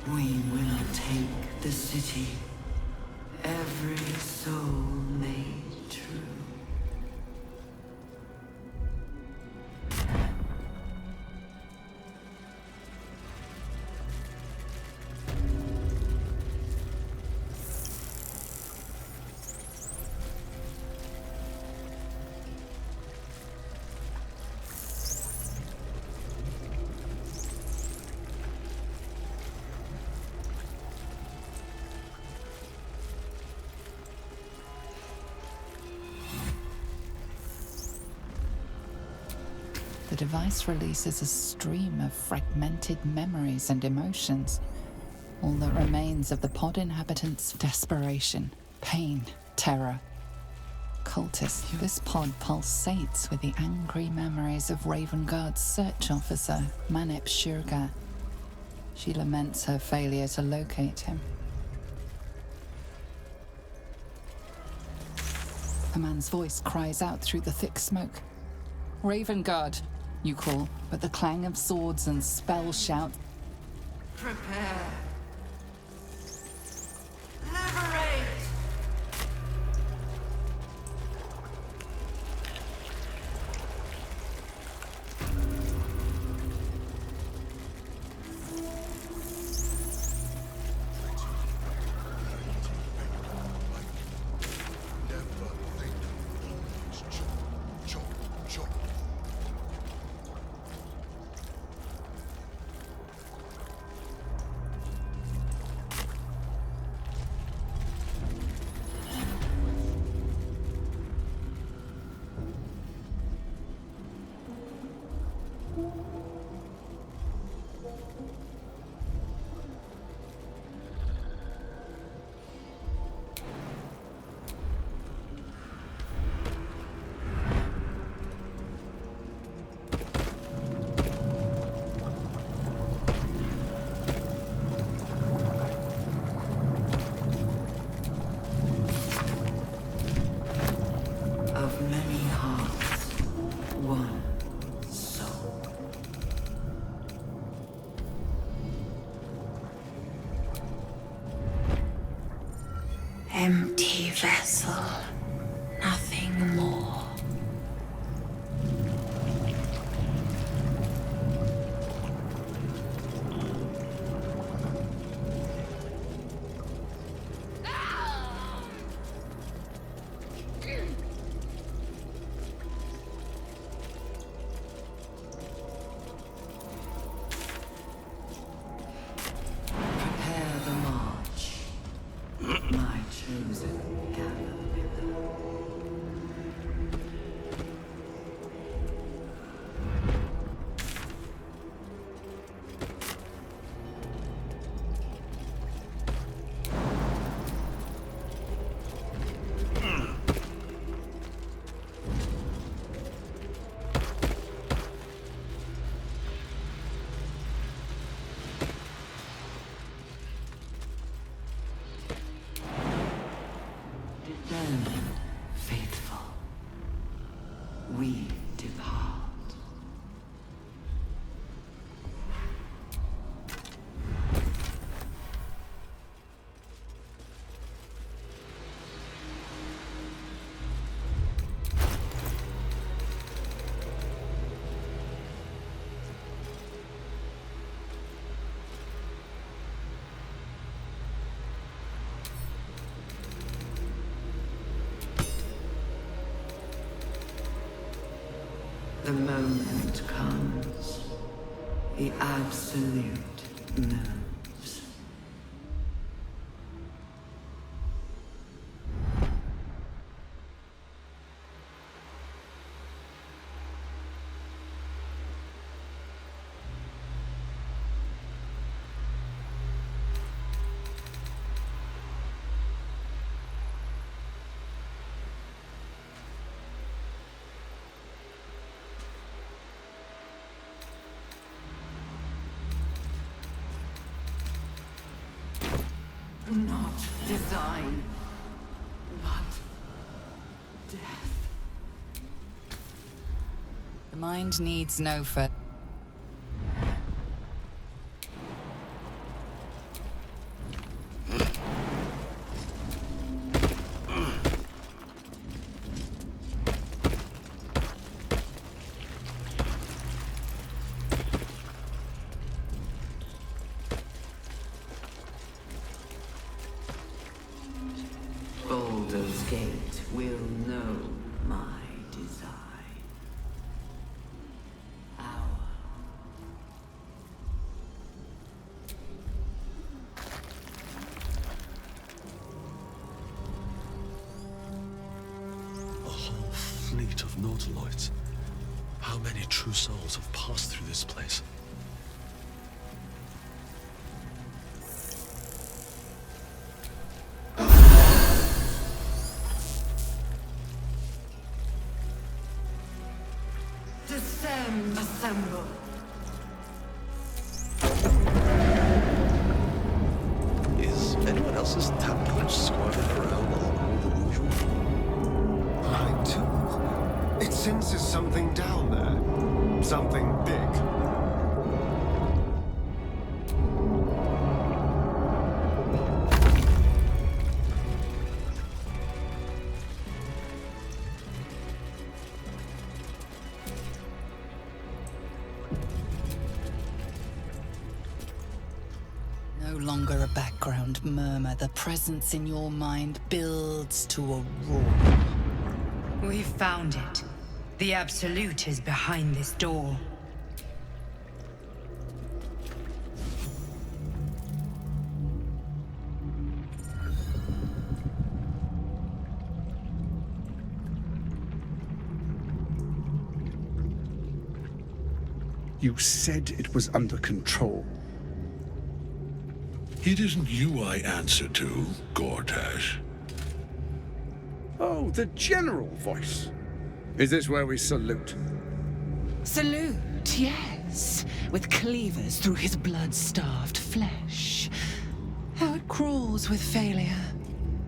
We will take the city. Every soul made true. The device releases a stream of fragmented memories and emotions. All that remains of the pod inhabitants' desperation, pain, terror. Cultist, this pod pulsates with the angry memories of Raven Guard's search officer, Manip Shurga. She laments her failure to locate him. A man's voice cries out through the thick smoke. Raven Guard, you call, but the clang of swords and spell shout. Prepare. Liberate! Of many hearts, one soul. Empty vessel, nothing more. Prepare the march. My chosen gather with. Determined, faithful, we depart. The moment comes, the absolute moves. Not design, but death. The mind needs no further. Mortaloids. How many true souls have passed through this place? Descend, assemble. Is anyone else's tap punch squirting around more than usual? Mine too. It senses something down there. Something big. No longer a background murmur, the presence in your mind builds to a roar. We found it. The Absolute is behind this door. You said it was under control. It isn't you I answer to, Gortash. Oh, the general voice. Is this where we salute? Salute, yes, with cleavers through his blood-starved flesh. How it crawls with failure,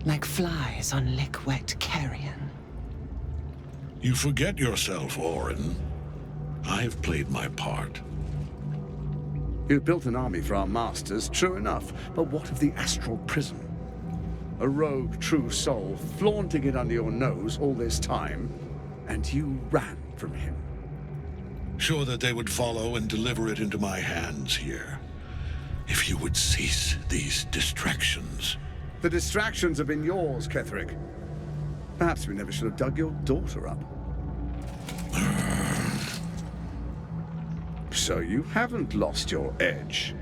like flies on lick-wet carrion. You forget yourself, Orin. I've played my part. You built an army for our masters, true enough. But what of the astral prison? A rogue true soul flaunting it under your nose all this time, and you ran from him. Sure that they would follow and deliver it into my hands here. If you would cease these distractions. The distractions have been yours, Ketherick. Perhaps we never should have dug your daughter up. So you haven't lost your edge.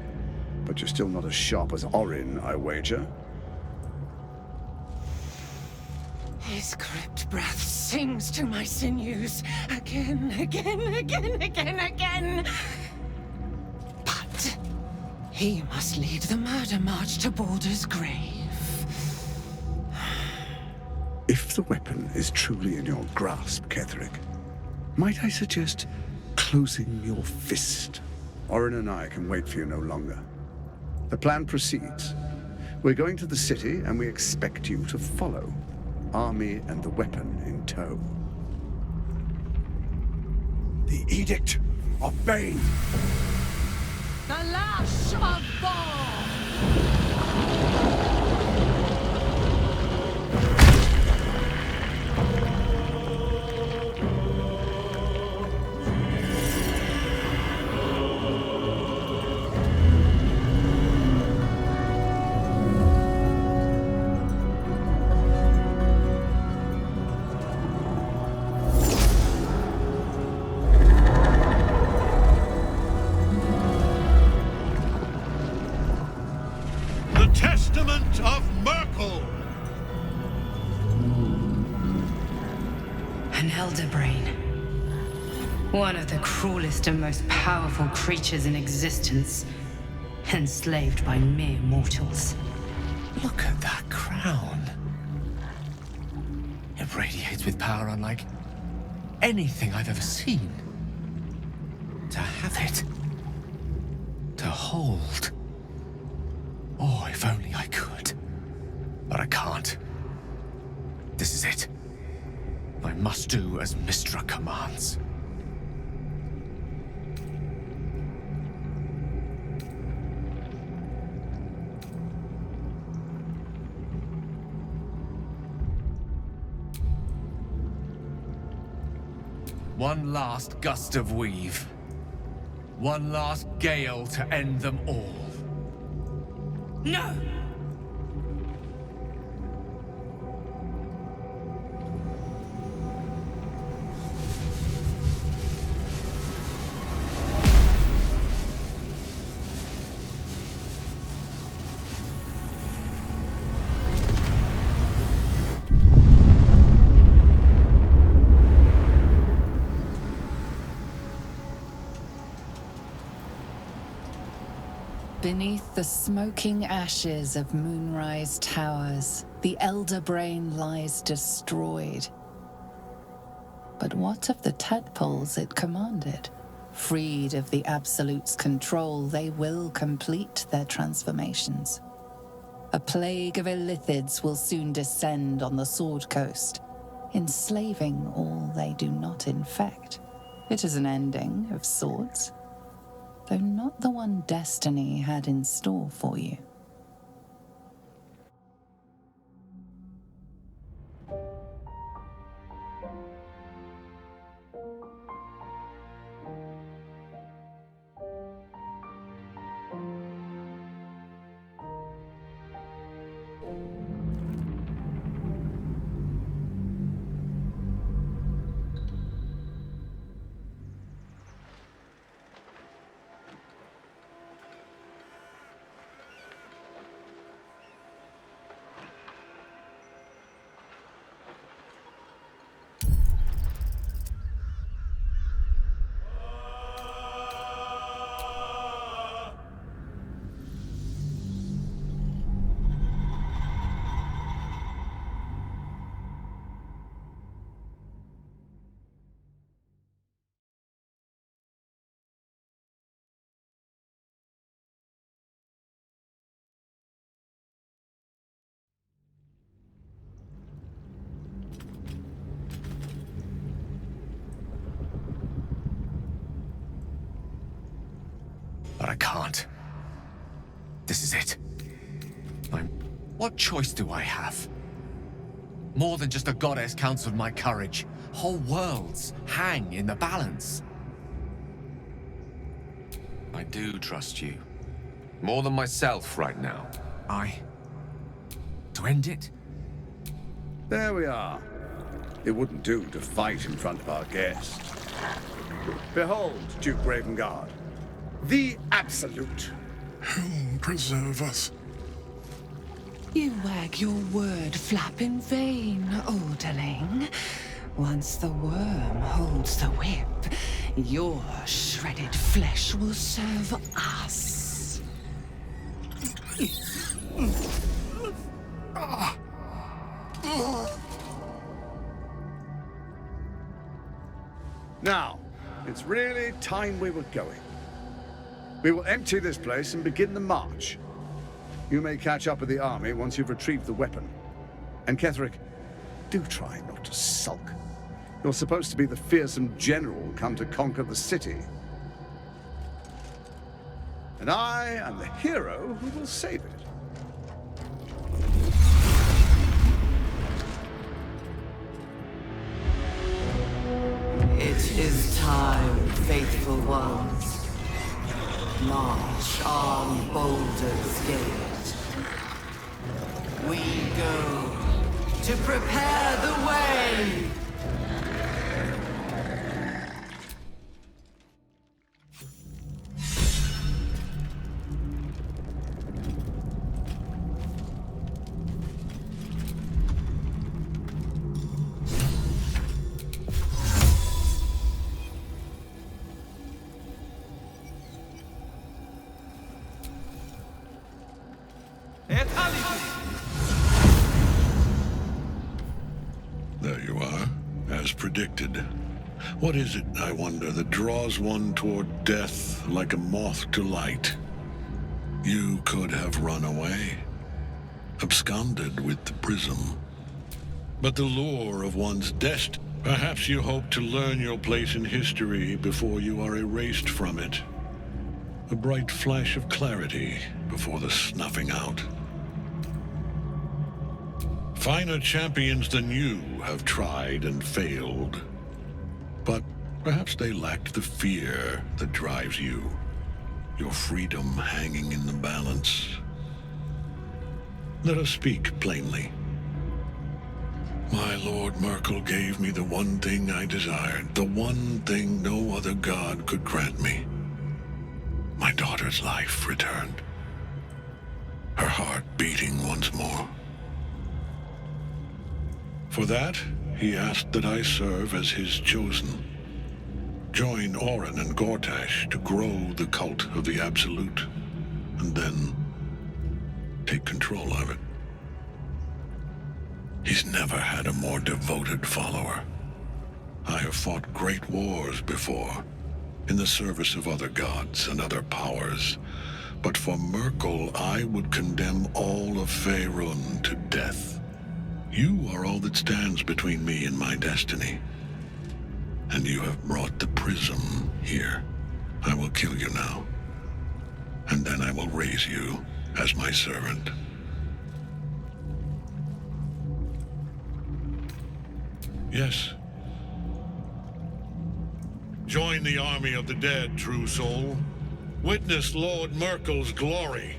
But you're still not as sharp as Orin, I wager. His crypt breath sings to my sinews again, again. But he must lead the murder march to Baldur's grave. If the weapon is truly in your grasp, Ketherick, might I suggest closing your fist? Orin and I can wait for you no longer. The plan proceeds. We're going to the city, and we expect you to follow. Army and the weapon in tow. The Edict of Bane! The lash of Bor! Testament of Merkel! An elder brain. One of the cruelest and most powerful creatures in existence. Enslaved by mere mortals. Look at that crown. It radiates with power unlike anything I've ever seen. To have it. To hold. Oh, if only I could. But I can't. This is it. I must do as Mystra commands. One last gust of weave. One last gale to end them all. No! Beneath the smoking ashes of Moonrise Towers, the Elder Brain lies destroyed. But what of the tadpoles it commanded? Freed of the Absolute's control, they will complete their transformations. A plague of illithids will soon descend on the Sword Coast, enslaving all they do not infect. It is an ending of sorts, though not the one destiny had in store for you. But I can't. This is it. What choice do I have? More than just a goddess counts with my courage. Whole worlds hang in the balance. I do trust you. More than myself right now. To end it? There we are. It wouldn't do to fight in front of our guest. Behold, Duke Ravengard. The Absolute. Hell preserve us. You wag your word flap in vain, Alderling. Once the worm holds the whip, your shredded flesh will serve us. Now, it's really time we were going. We will empty this place and begin the march. You may catch up with the army once you've retrieved the weapon. And Ketheric, do try not to sulk. You're supposed to be the fearsome general come to conquer the city. And I am the hero who will save it. It is time, faithful ones. March on Baldur's Gate. We go to prepare the way. There you are, as predicted. What is it, I wonder, that draws one toward death like a moth to light? You could have run away, absconded with the prism. But the lure of one's destiny. Perhaps you hope to learn your place in history before you are erased from it. A bright flash of clarity before the snuffing out. Finer champions than you have tried and failed. But perhaps they lacked the fear that drives you. Your freedom hanging in the balance. Let us speak plainly. My Lord Merkel gave me the one thing I desired, the one thing no other god could grant me. My daughter's life returned. Her heart beating once more. For that, he asked that I serve as his chosen. Join Orin and Gortash to grow the cult of the Absolute. and then take control of it. He's never had a more devoted follower. I have fought great wars before, in the service of other gods and other powers, but for Merkel, I would condemn all of Faerun to death. You are all that stands between me and my destiny. And you have brought the prism here. I will kill you now. And then I will raise you as my servant. Yes. Join the army of the dead, true soul. Witness Lord Merkel's glory.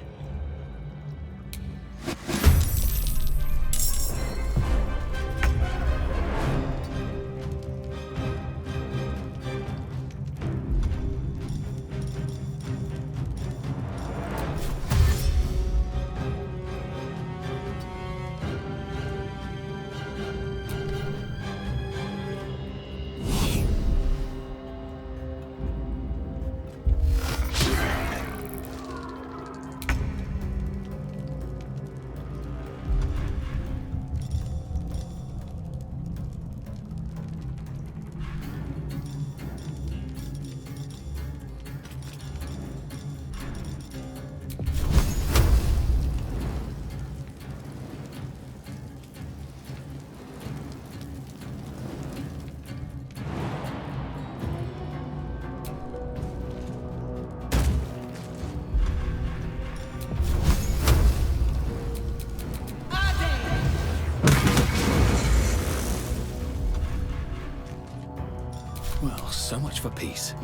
Well, so much for peace.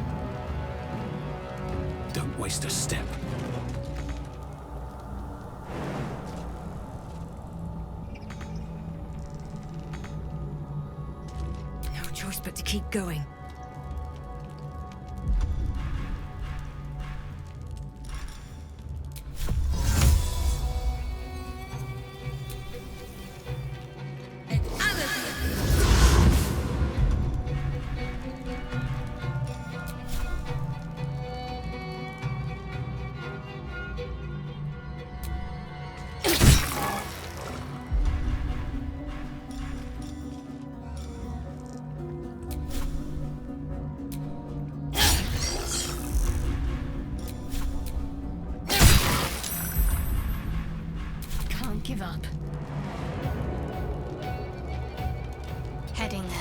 Don't waste a step. No choice but to keep going. Give up. Heading there.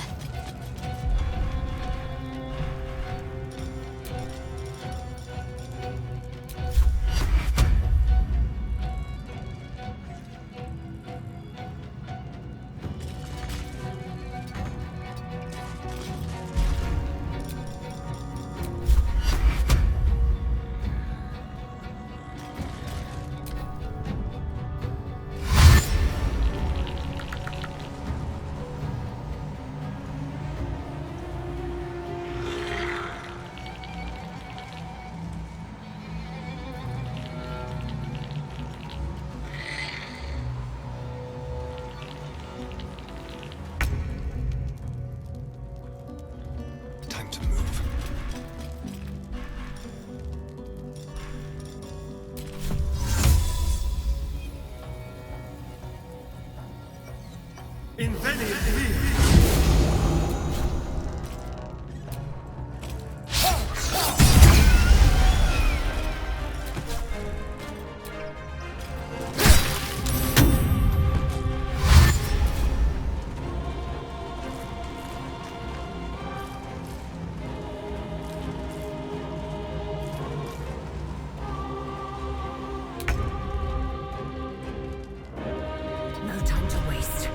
No time to waste.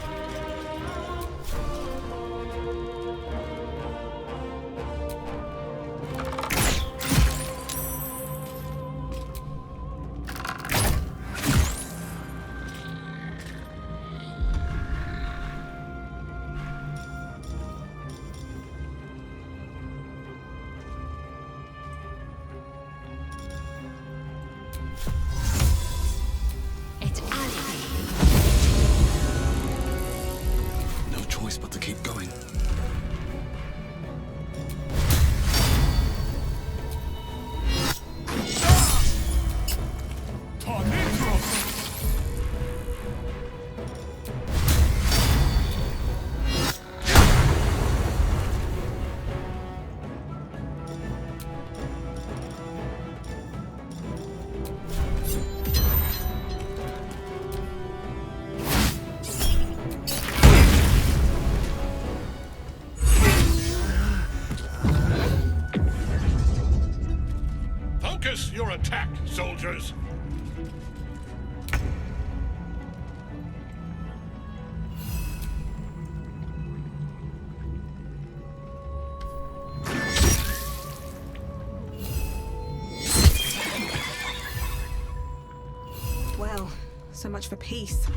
your attack, soldiers! Well, so much for peace.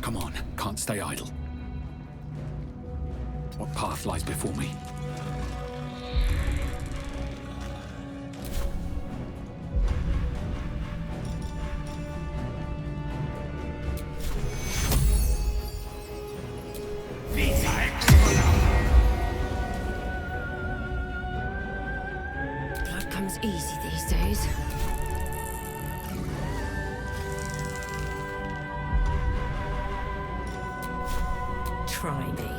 Come on, can't stay idle. What path lies before me? Blood comes easy these days. Try me.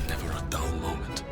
Never a dull moment.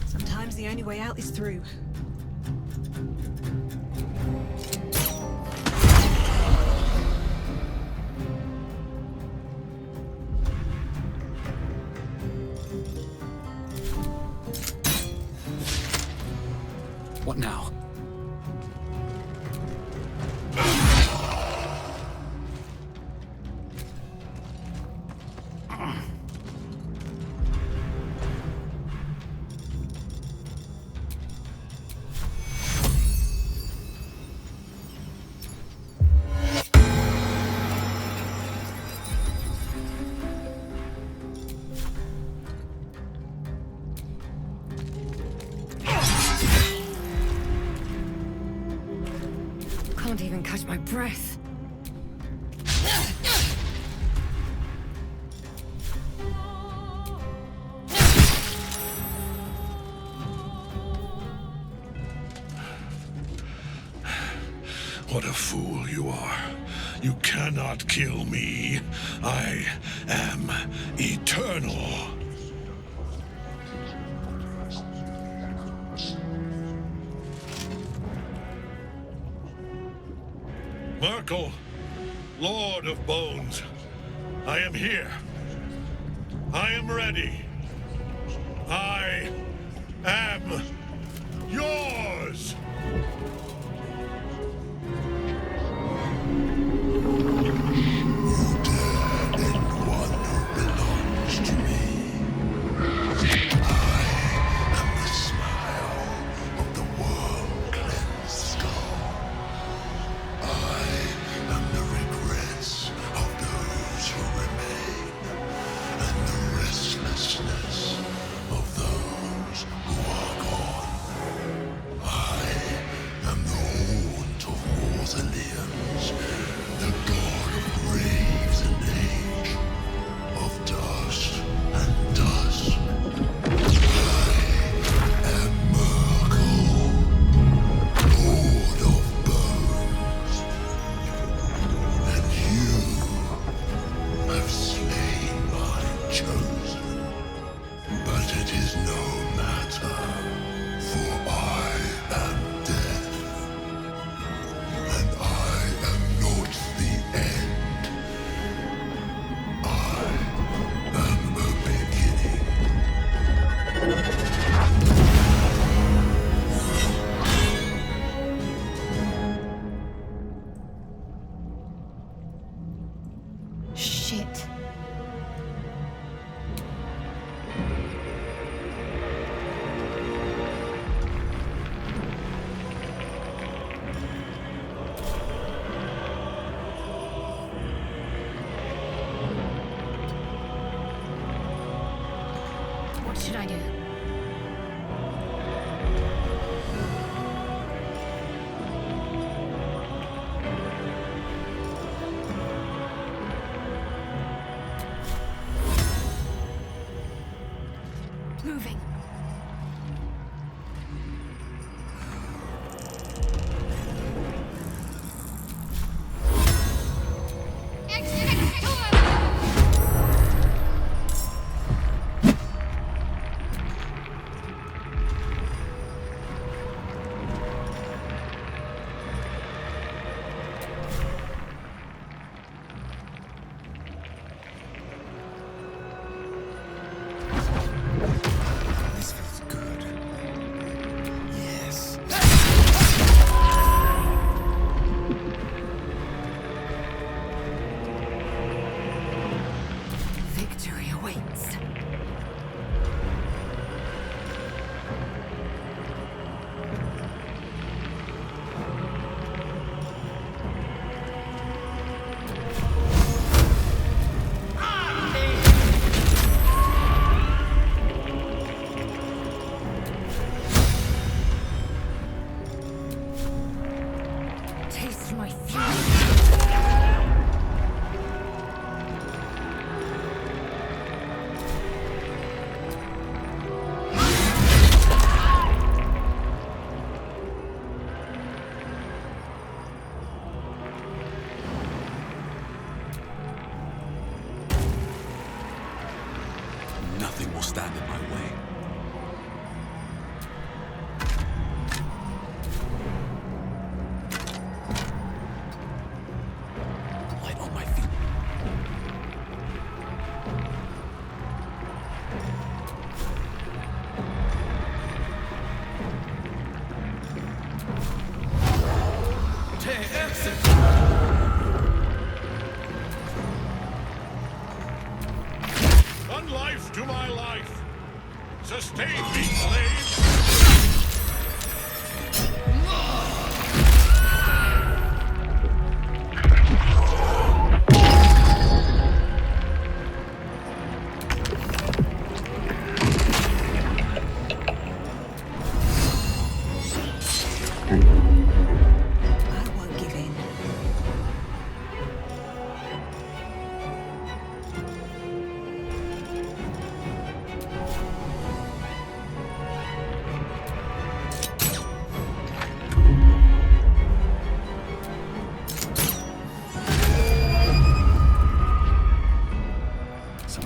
Sometimes the only way out is through. What now? Can't even catch my breath. What a fool you are. You cannot kill me. I am eternal. Merkel, Lord of Bones, I am here. I am ready. I am yours! Shit. What should I do? Moving. Victory awaits. Taste my fury. Nothing will stand in my way. Light on my feet. One life to my life. Sustain me, slave. I won't give in.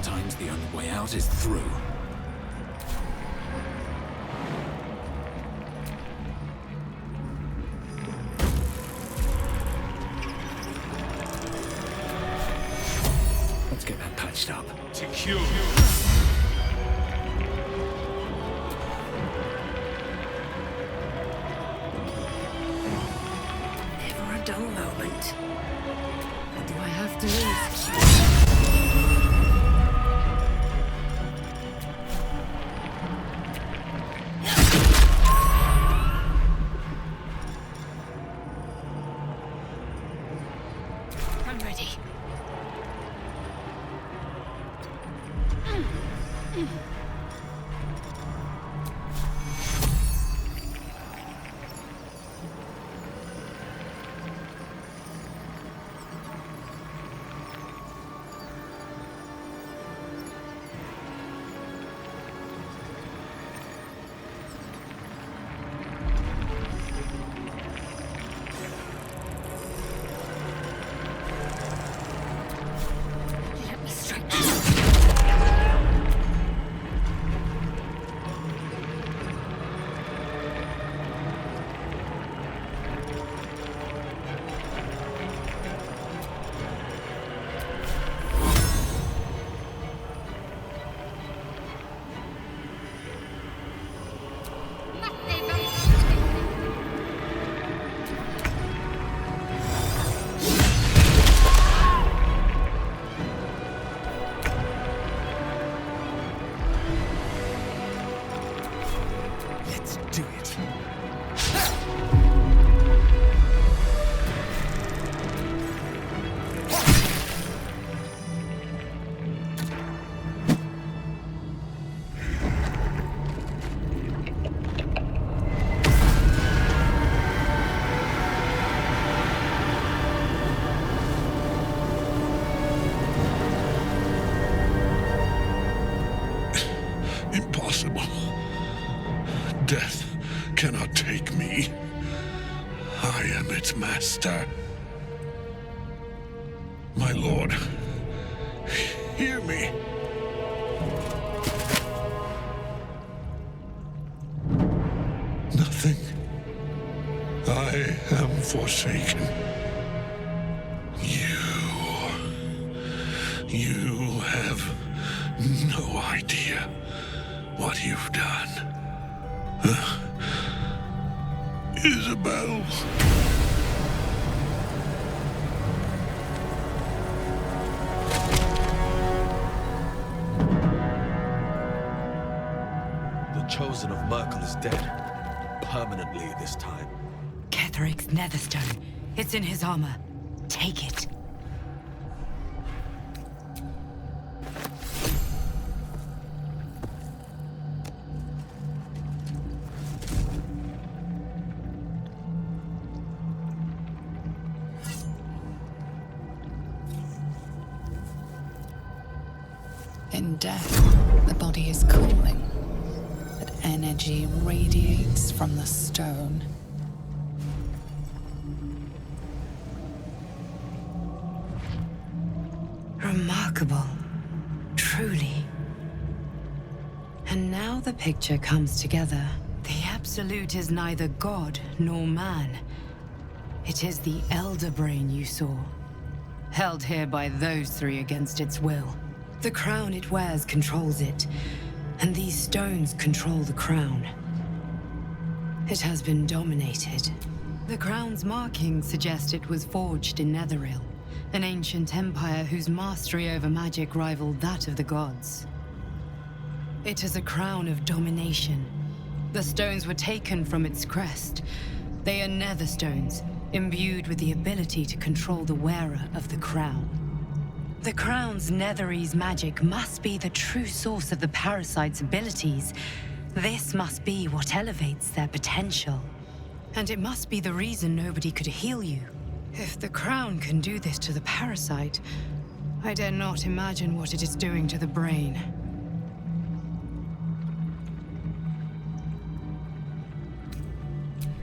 Sometimes the only way out is through. Let's get that patched up. Secure. Never a dull moment. What do I have to lose? I'm ready. Let me strike. Let's do it. Impossible. Death cannot take me. I am its master. My lord, hear me. Nothing. I am forsaken. You have no idea what you've done. Isabel. The Chosen of Merkel is dead. Permanently this time. Ketheric's netherstone. It's in his armor. Take it. In death, the body is cooling, but energy radiates from the stone. Remarkable. Truly. And now the picture comes together. The Absolute is neither god nor man. It is the Elder Brain you saw, held here by those three against its will. The crown it wears controls it, and these stones control the crown. It has been dominated. The crown's markings suggest it was forged in Netheril, an ancient empire whose mastery over magic rivaled that of the gods. It is a crown of domination. The stones were taken from its crest. They are nether stones, imbued with the ability to control the wearer of the crown. The crown's Netherese magic must be the true source of the parasite's abilities. This must be what elevates their potential. And it must be the reason nobody could heal you. If the crown can do this to the parasite, I dare not imagine what it is doing to the brain.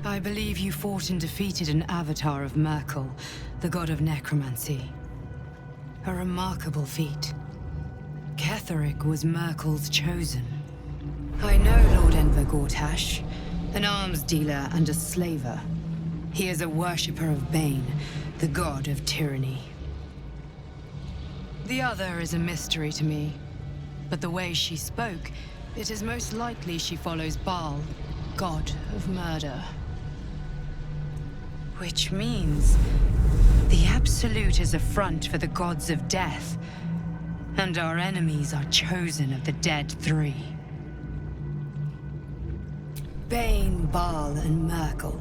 I believe you fought and defeated an avatar of Merkel, the god of necromancy. A remarkable feat. Ketheric was Merkel's chosen. I know Lord Enver Gortash, an arms dealer and a slaver. He is a worshipper of Bane, the god of tyranny. The other is a mystery to me, but the way she spoke, it is most likely she follows Baal, god of murder. Which means the Absolute is a front for the gods of death, and our enemies are chosen of the dead three. Bane, Baal, and Merkel.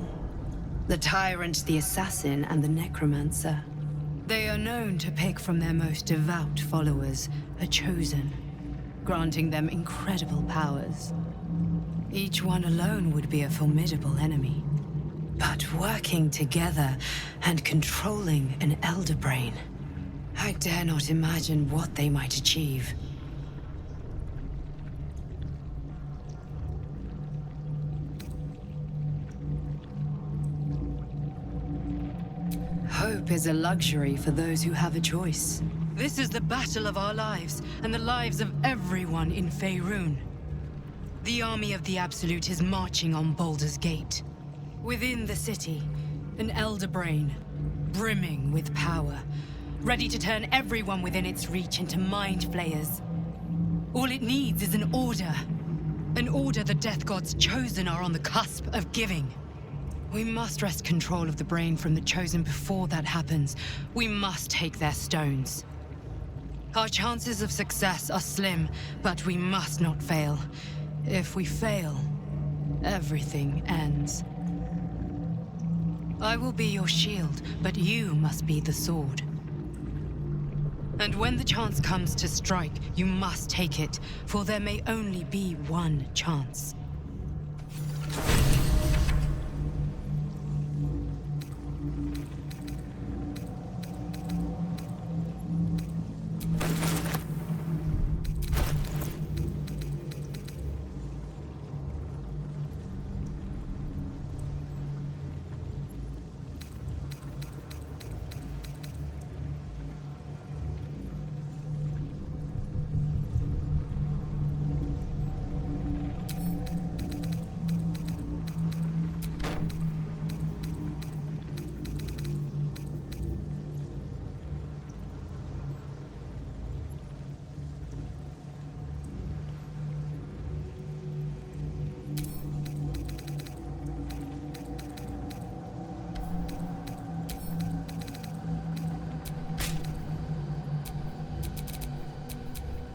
The Tyrant, the Assassin, and the Necromancer. They are known to pick from their most devout followers a chosen, granting them incredible powers. Each one alone would be a formidable enemy. But working together and controlling an Elder Brain, I dare not imagine what they might achieve. Hope is a luxury for those who have a choice. This is the battle of our lives, and the lives of everyone in Faerun. The army of the Absolute is marching on Baldur's Gate. Within the city, an Elder Brain, brimming with power, ready to turn everyone within its reach into mind flayers. All it needs is an order. An order the Death God's chosen are on the cusp of giving. We must wrest control of the brain from the chosen before that happens. We must take their stones. Our chances of success are slim, but we must not fail. If we fail, everything ends. I will be your shield, but you must be the sword. And when the chance comes to strike, you must take it, for there may only be one chance.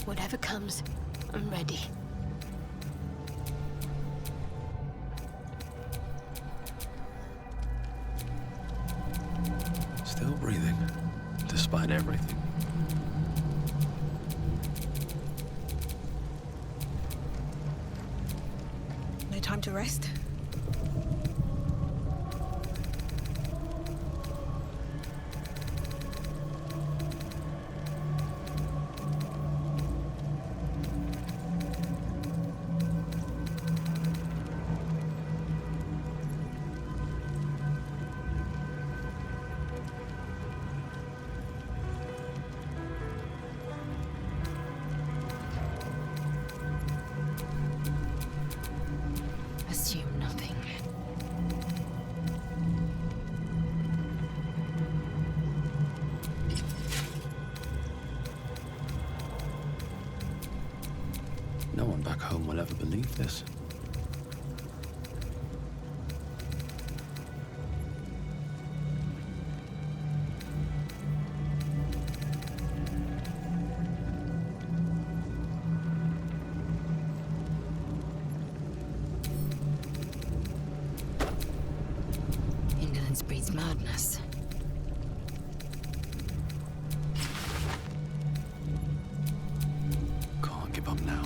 Whatever comes, I'm ready. Still breathing, despite everything. No time to rest? Assume nothing. No one back home will ever believe this. Indolence breeds madness. Can't give up now.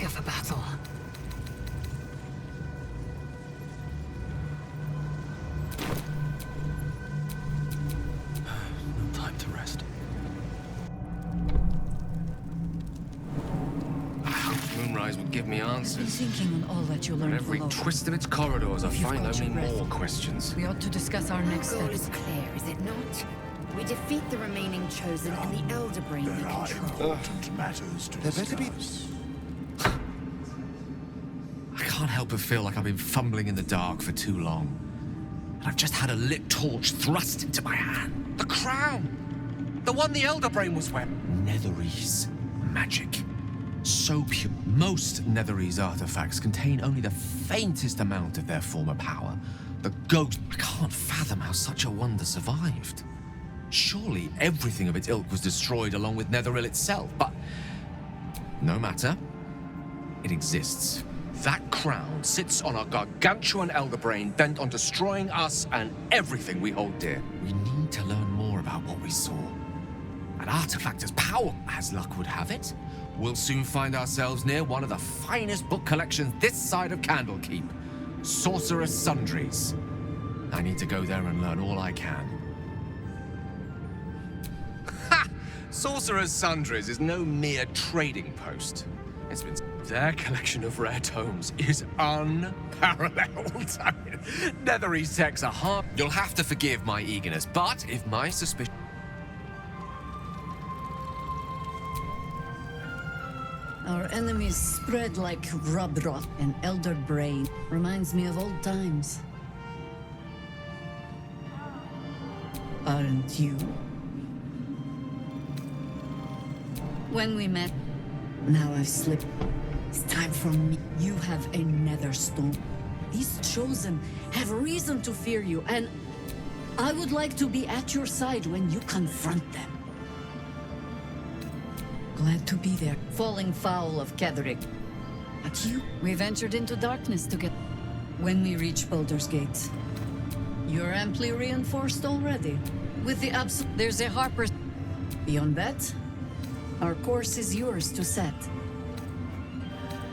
thick of a battle. No time to rest. I hoped Moonrise would give me I've been answers. thinking on all that you learned Every below. twist of its corridors, I You've find got only your breath. more questions. We ought to discuss our next Our goal steps. is clear, is it not? We defeat the remaining Chosen and the Elder Brain we There are control. important matters to There better be- discuss. I can't help but feel like I've been fumbling in the dark for too long. And I've just had a lit torch thrust into my hand. The crown! The one the Elder Brain was wearing! Netherese magic. So pure. Most Netherese artifacts contain only the faintest amount of their former power. The ghost. I can't fathom how such a wonder survived. Surely everything of its ilk was destroyed along with Netheril itself, but no matter. It exists. That crown sits on a gargantuan Elder Brain bent on destroying us and everything we hold dear. We need to learn more about what we saw. An artifact as powerful as luck would have it, we'll soon find ourselves near one of the finest book collections this side of Candlekeep. Sorcerer's Sundries. I need to go there and learn all I can. Ha! Sorcerer's Sundries is no mere trading post. It's been... Their collection of rare tomes is unparalleled. I mean, Netherese texts are hard. You'll have to forgive my eagerness, but if my suspicion... Our enemies spread like rub rot and Elder Brain. Reminds me of old times. Aren't you? When we met, now I've slipped. It's time for me. You have a nether stone. These Chosen have reason to fear you, and I would like to be at your side when you confront them. Glad to be there, falling foul of Ketheric. But you, we've entered into darkness together. When we reach Baldur's Gate, you're amply reinforced already. With the there's a Harper. Beyond that, our course is yours to set.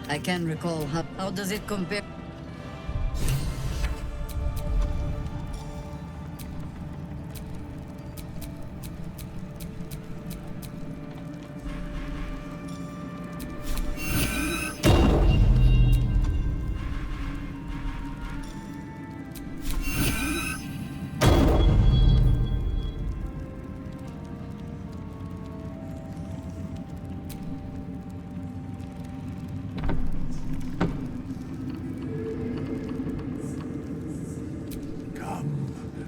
I can recall how does it compare?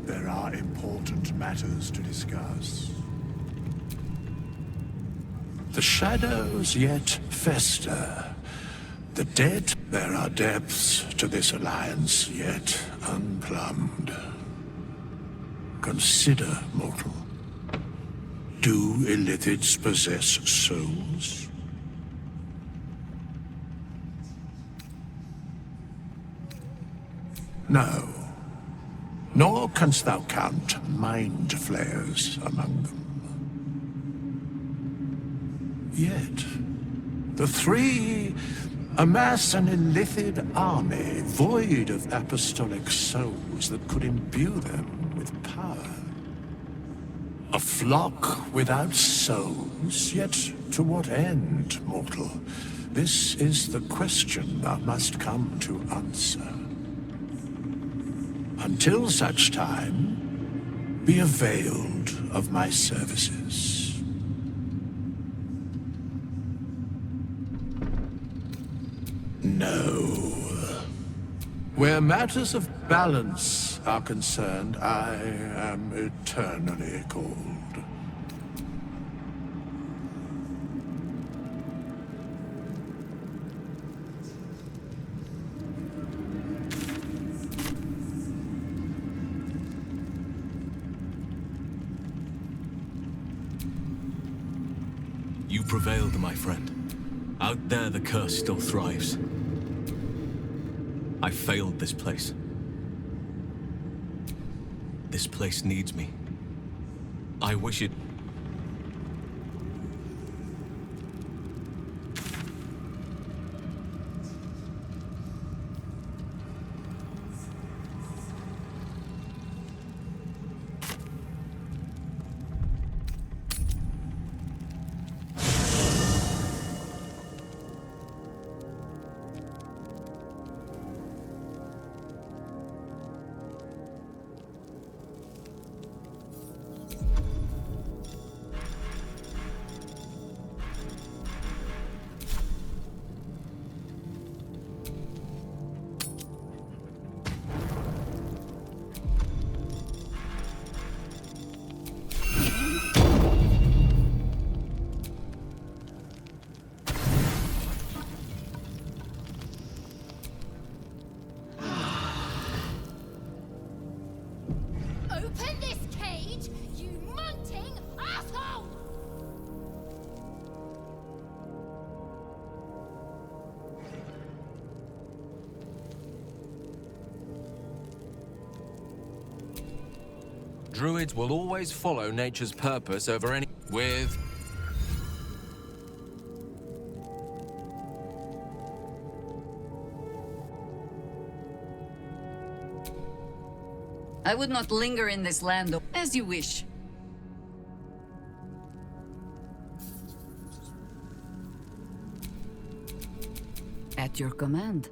There are important matters to discuss. The shadows yet fester. The dead, there are depths to this alliance yet unplumbed. Consider, mortal. Do illithids possess souls? No. Nor canst thou count mind flayers among them. Yet, the three amass an illithid army void of apostolic souls that could imbue them with power. A flock without souls, yet to what end, mortal? This is the question thou must come to answer. Until such time, be availed of my services. No. Where matters of balance are concerned, I am eternally cold. You prevailed, my friend. Out there, the curse still thrives. I failed this place. This place needs me. I wish it... druids will always follow nature's purpose over any... with... I would not linger in this land, as you wish. At your command.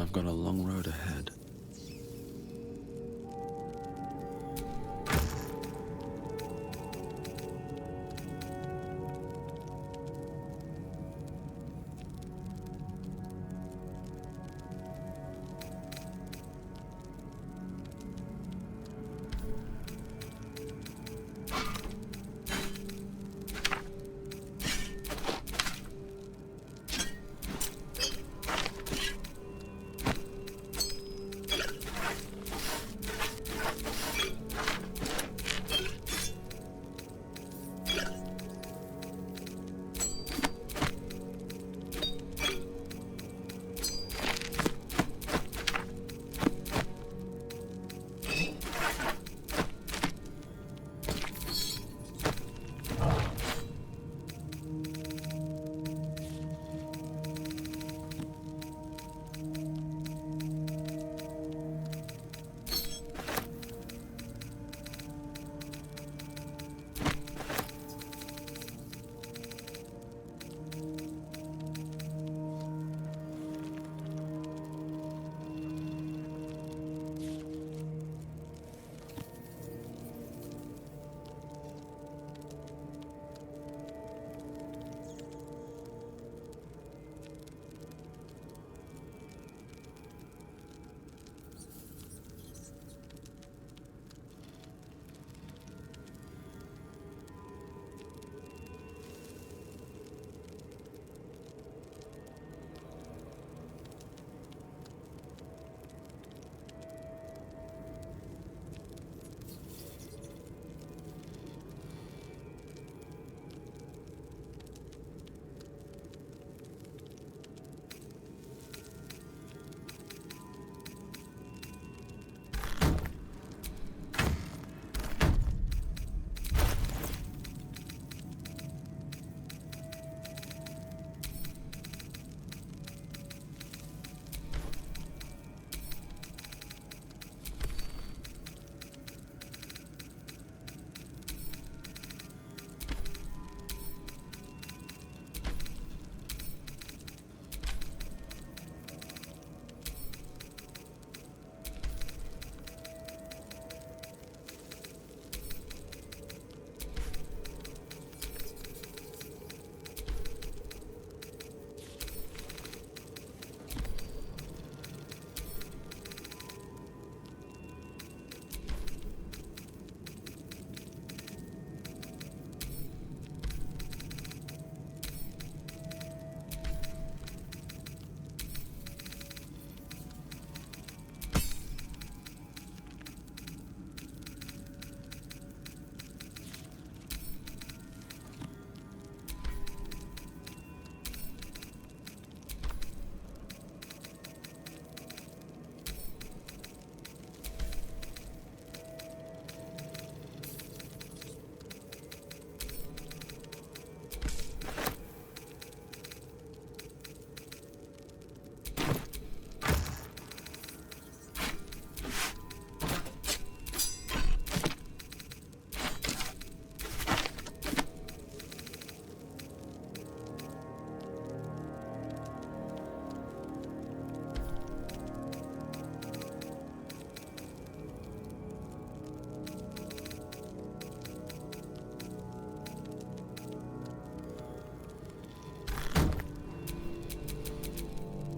I've got a long road ahead.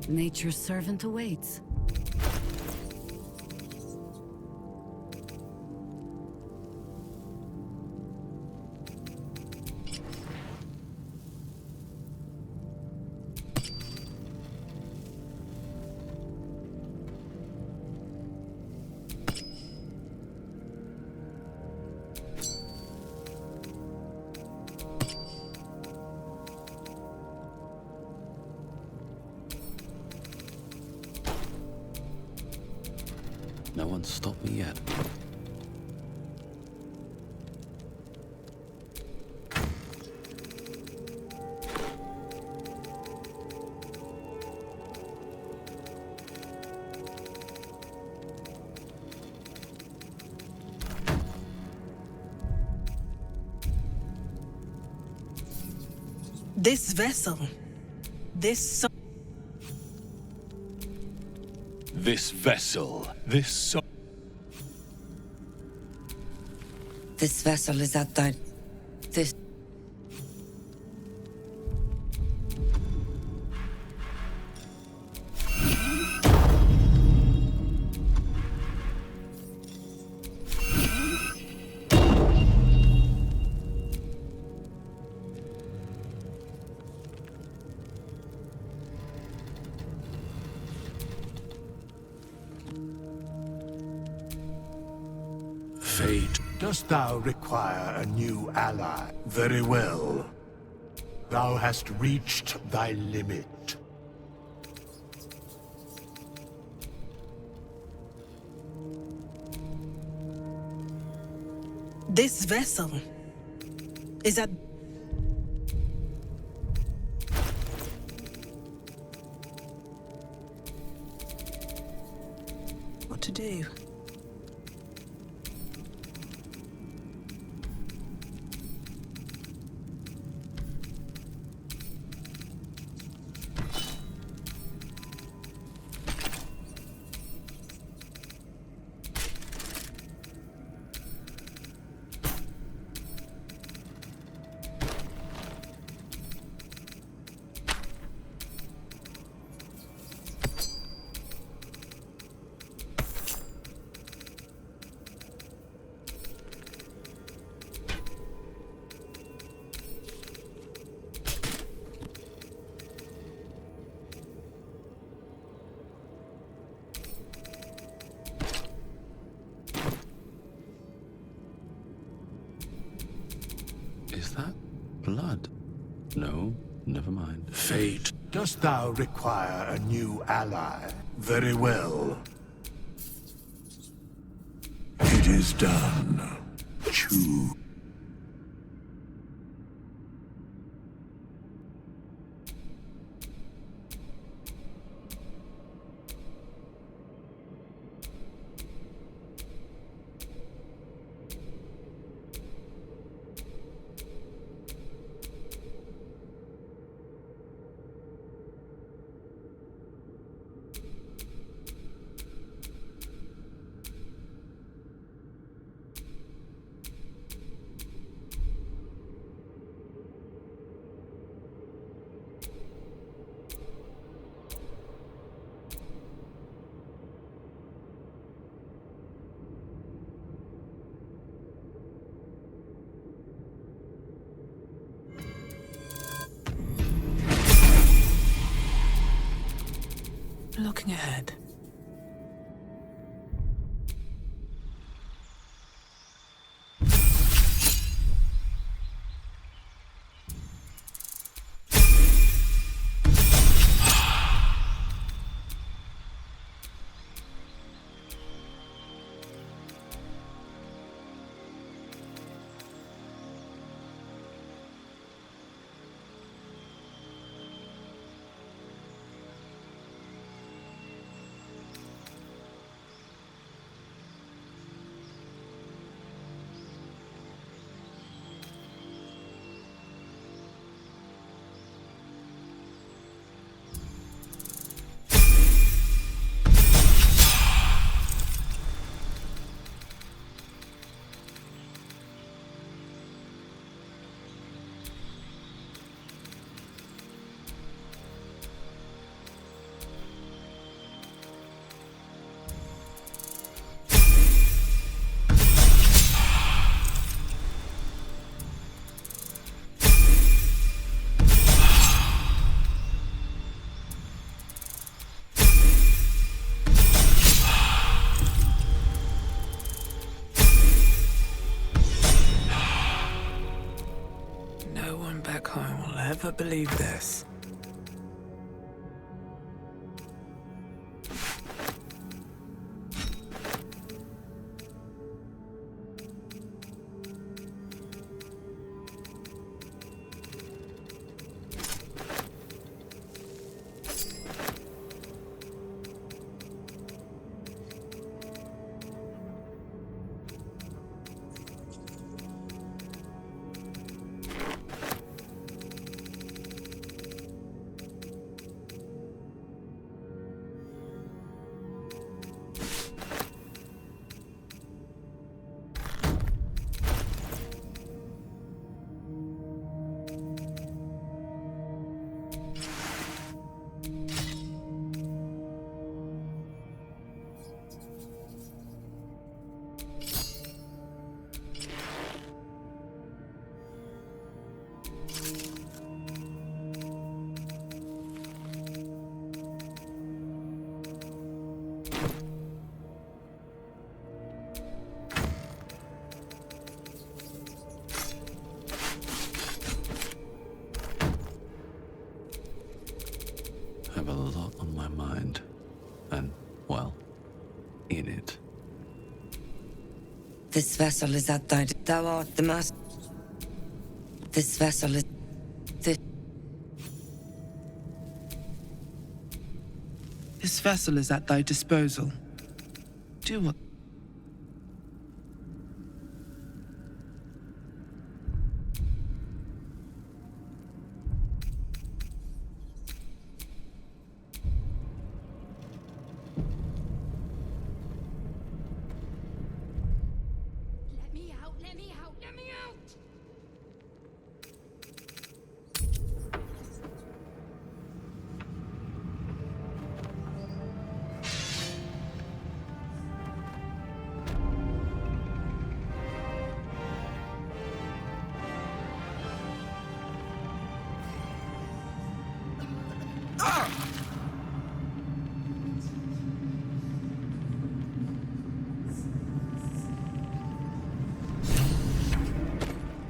Nature's servant awaits. No one's stopped me yet. This vessel, this This vessel, this soul. This vessel is at thy... This... Fate, dost thou require a new ally? Very well. Thou hast reached thy limit. This vessel is at... What to do? Is that blood? No, never mind. Fate, dost thou require a new ally? Very well. It is done. Choose. Looking ahead. No one back home will ever believe this. This vessel is at thy... Thou art the master. This vessel is... This vessel is at thy disposal. Do what... Let me out, let me out, let me out!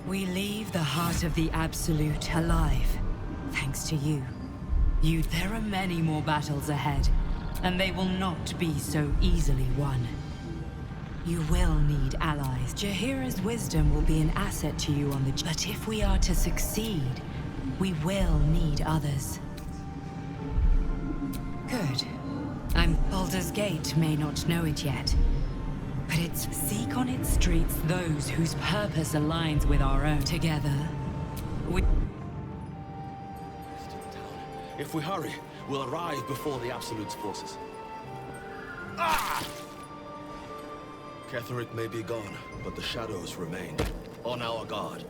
We leave the heart of the Absolute alive, thanks to you. There are many more battles ahead, and they will not be so easily won. You will need allies. Jaheira's wisdom will be an asset to you on the... But if we are to succeed, we will need others. Good. Baldur's Gate may not know it yet, but seek on its streets those whose purpose aligns with our own. Together, we... If we hurry, we'll arrive before the Absolute's forces. Ketheric may be gone, but the shadows remain. On our guard.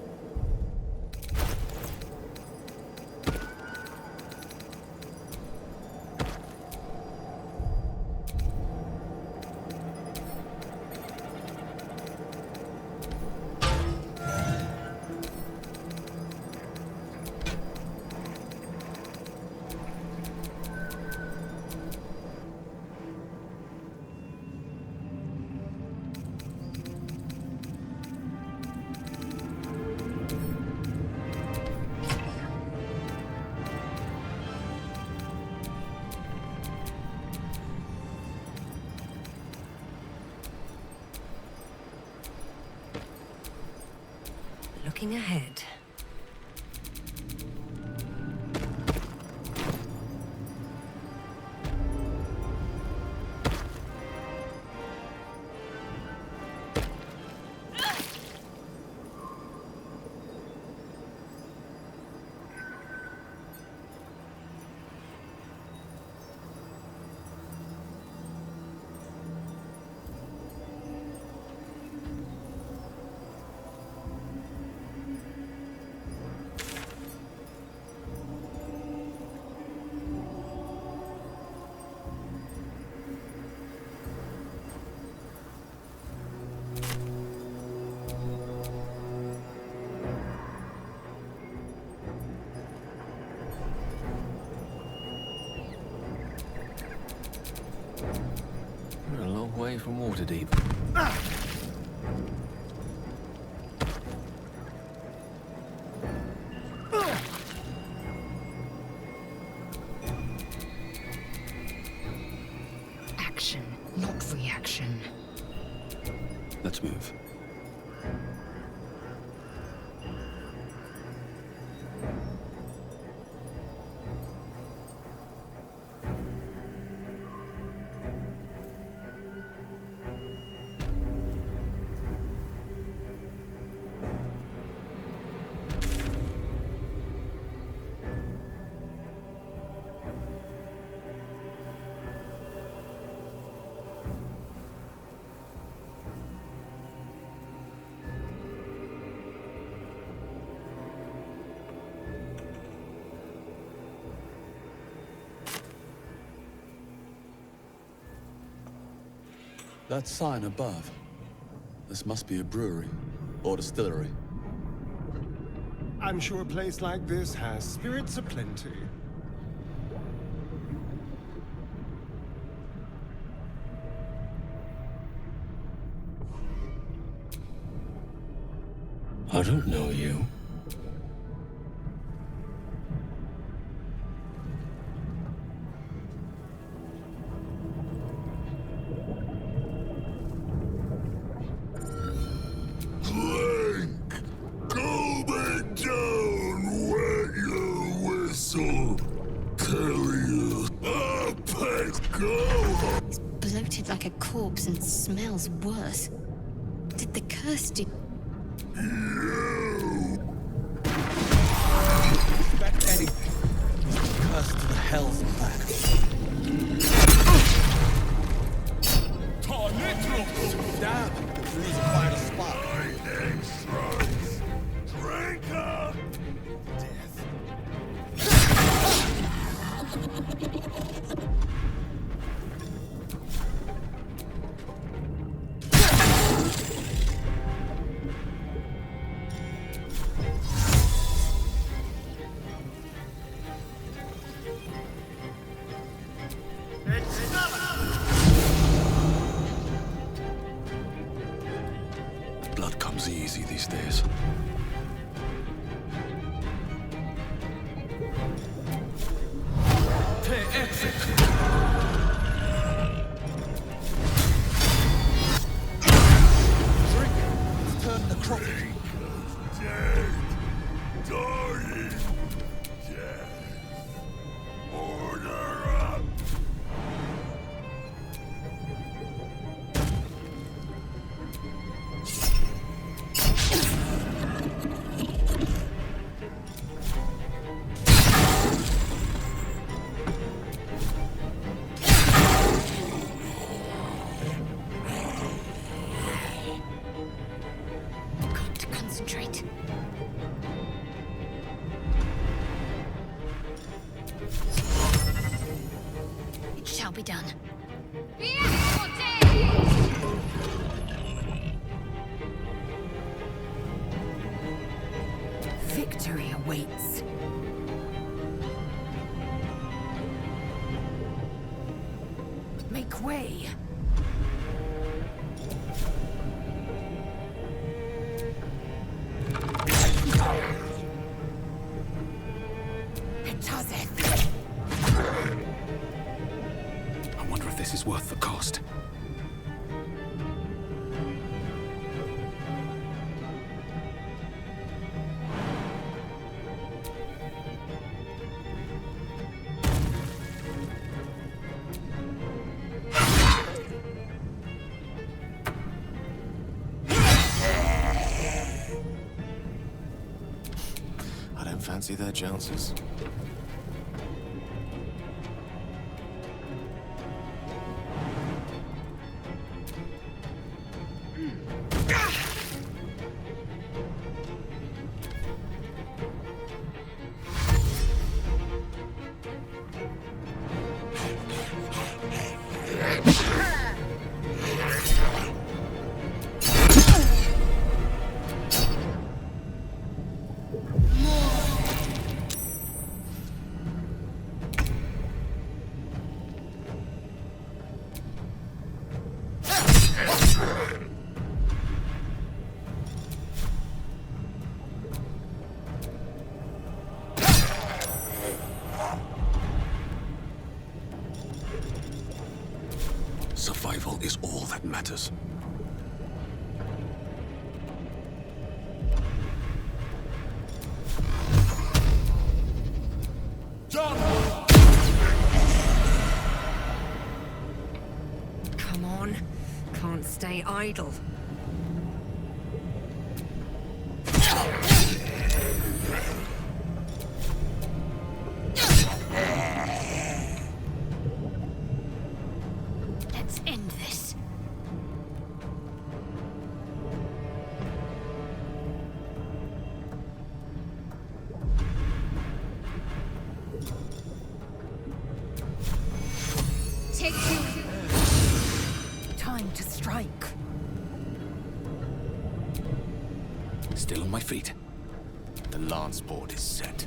Looking ahead. We're a long way from Waterdeep. Action, not reaction. Let's move. That sign above. This must be a brewery or distillery. I'm sure a place like this has spirits aplenty. I don't know you. vessel's worth. Did the curse do... Expect anything. Curse to the hells and back. Damn, the breeze acquired a spot. Drinker! Blood comes easy these days. Turn the crop. Dead. Dying. Dead. Order up. Got to concentrate. It shall be done. Victory awaits. Make way. It does it. I wonder if this is worth the cost. I don't fancy their chances. Survival is all that matters. Come on. Can't stay idle. Let's end this. Take two. Time to strike. Still on my feet. The lance board is set.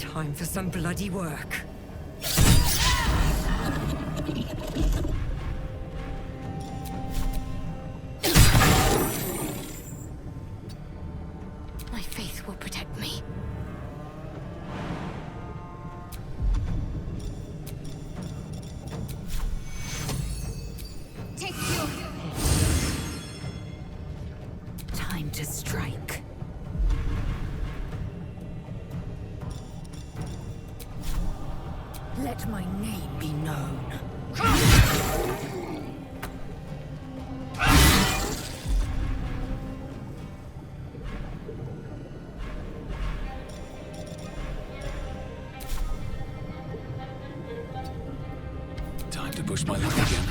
Time for some bloody work. My faith will protect me. Take your time to strike. Let my name be known. Time to push my luck again.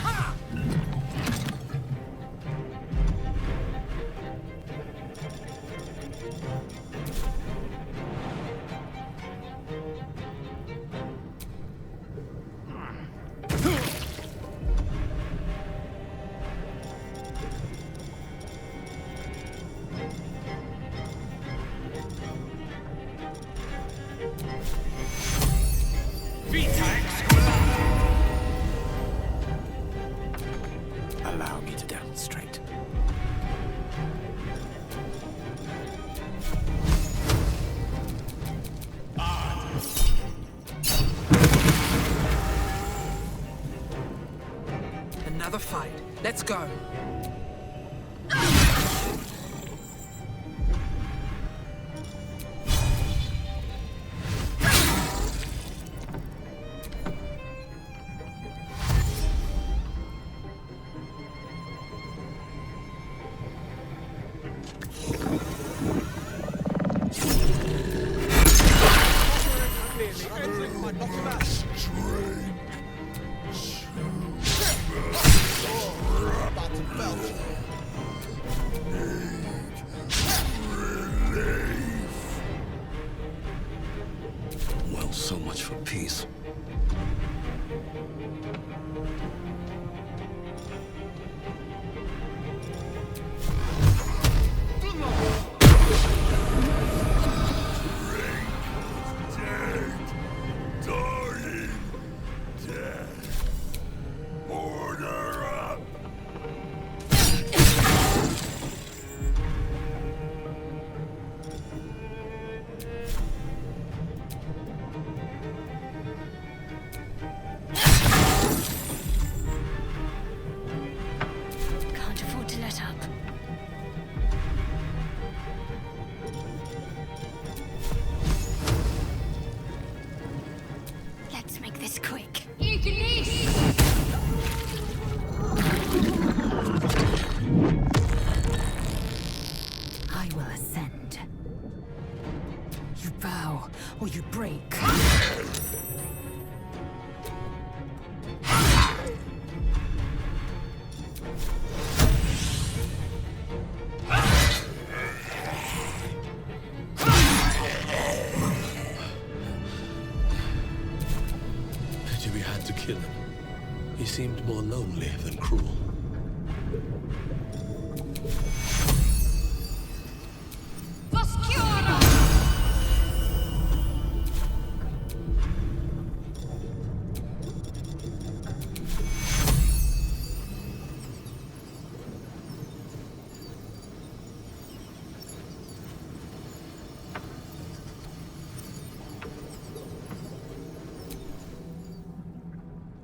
Allow me to demonstrate. Another fight. Let's go. Well, so much for peace. Can't afford to let up. Let's make this quick. I will ascend. You bow or you break. Pity we had to kill him. He seemed more lonely than cruel.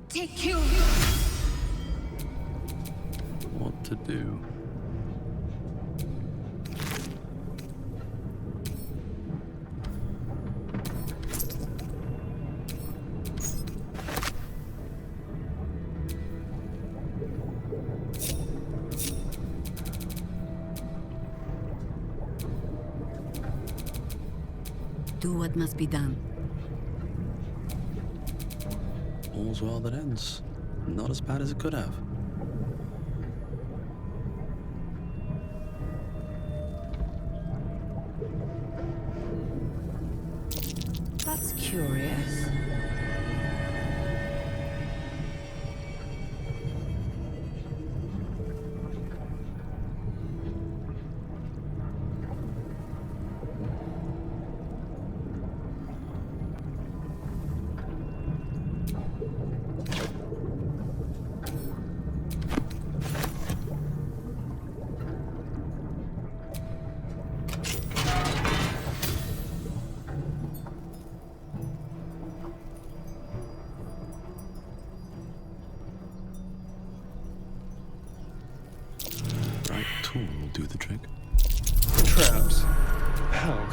Take you. What to do? Do what must be done. All's well that ends. Not as bad as it could have. That's curious.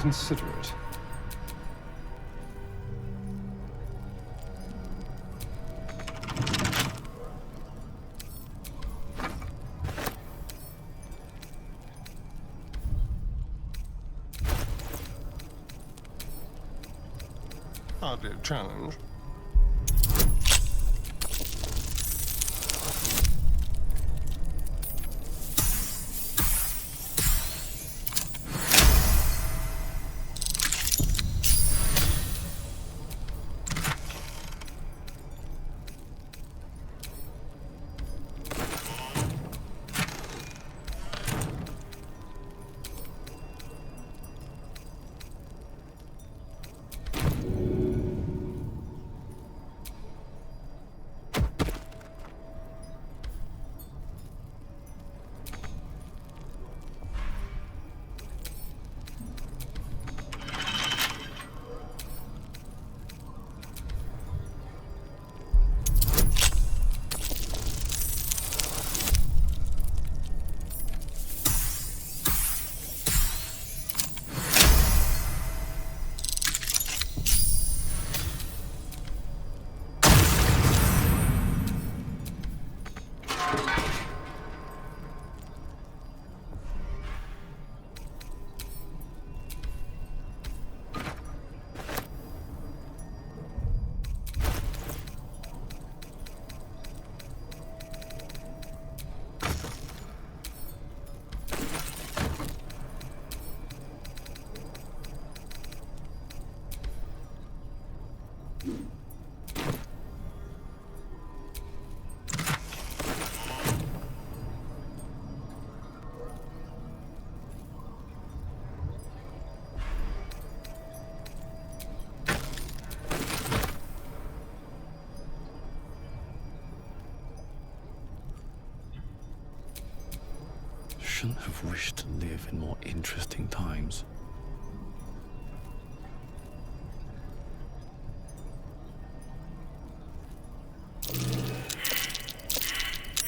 consider it. Hardly a challenge. Shouldn't have wished to live in more interesting times.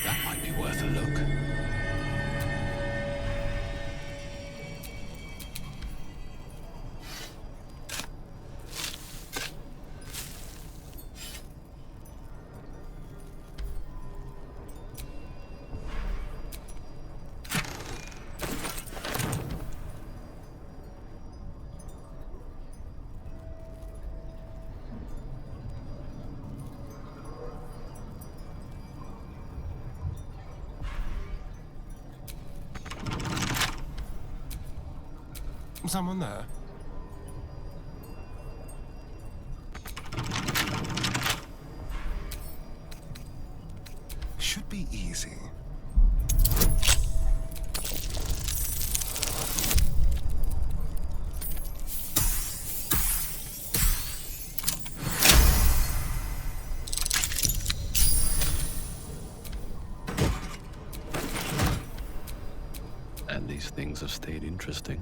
That might be worth a look. Someone there? Should be easy. And these things have stayed interesting.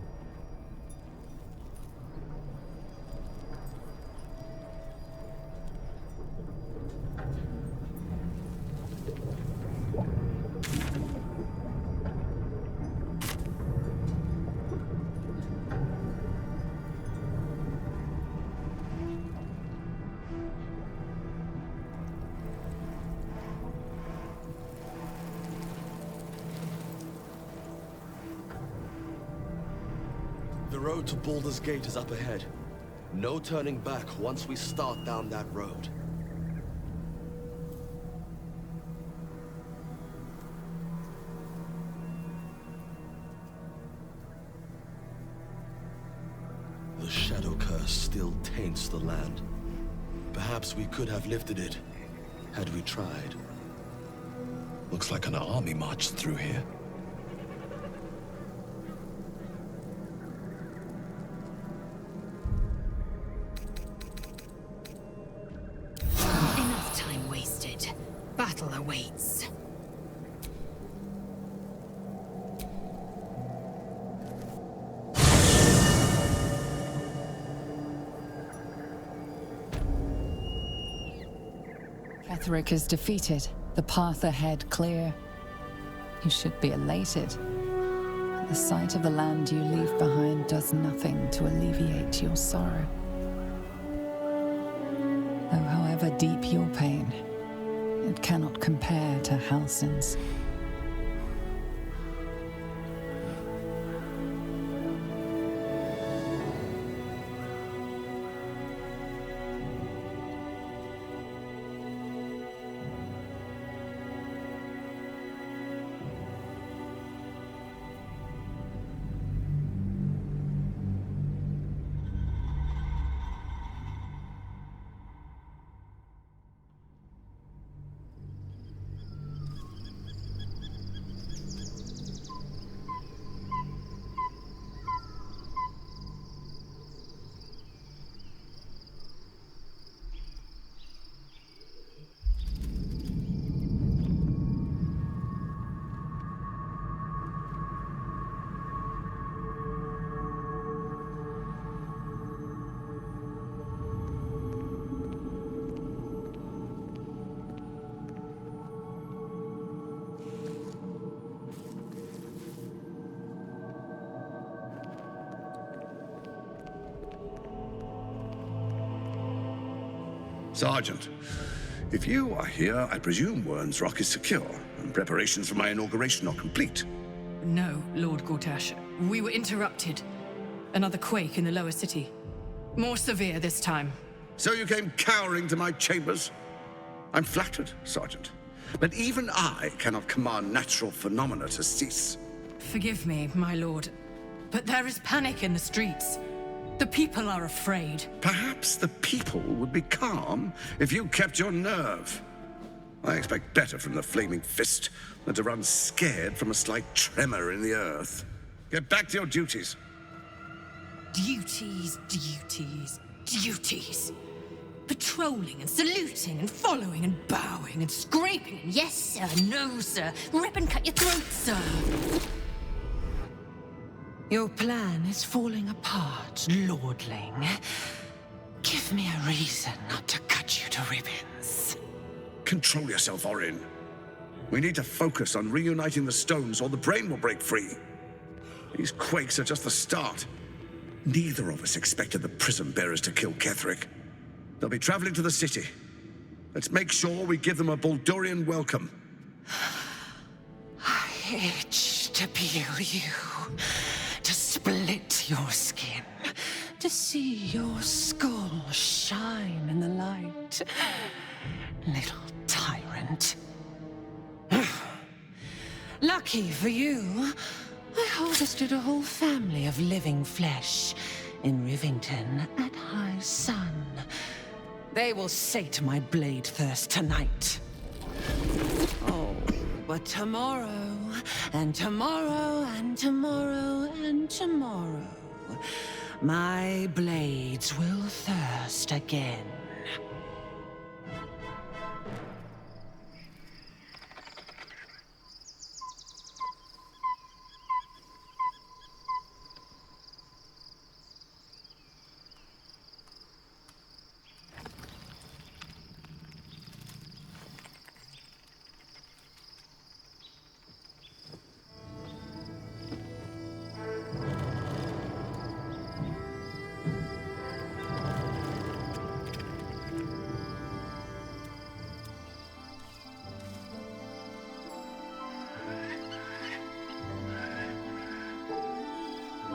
The road to Baldur's Gate is up ahead. No turning back once we start down that road. The Shadow Curse still taints the land. Perhaps we could have lifted it, had we tried. Looks like an army marched through here. Enough time wasted. Battle awaits. Ketheric is defeated, the path ahead clear. You should be elated. the sight of the land you leave behind does nothing to alleviate your sorrow. Though however deep your pain, it cannot compare to Halsin's. Sergeant, if you are here, I presume Wern's Rock is secure, and preparations for my inauguration are complete. No, Lord Gortash. We were interrupted. Another quake in the lower city. More severe this time. So you came cowering to my chambers? I'm flattered, Sergeant. But even I cannot command natural phenomena to cease. Forgive me, my lord, but there is panic in the streets. The people are afraid. Perhaps the people would be calm if you kept your nerve. I expect better from the Flaming Fist than to run scared from a slight tremor in the earth. Get back to your duties. Duties, duties, duties. Patrolling and saluting and following and bowing and scraping and yes sir, no sir, rip and cut your throat, sir. Your plan is falling apart, lordling. Give me a reason not to cut you to ribbons. Control yourself, Orin. We need to focus on reuniting the stones or the brain will break free. These quakes are just the start. Neither of us expected the prism bearers to kill Ketheric. They'll be traveling to the city. Let's make sure we give them a Baldurian welcome. I itch to peel you, to split your skin, to see your skull shine in the light. Little tyrant. Lucky for you, I harvested a whole family of living flesh in Rivington at high sun. They will sate my blade thirst tonight. Oh, but tomorrow, and tomorrow, and tomorrow, and tomorrow, my blades will thirst again.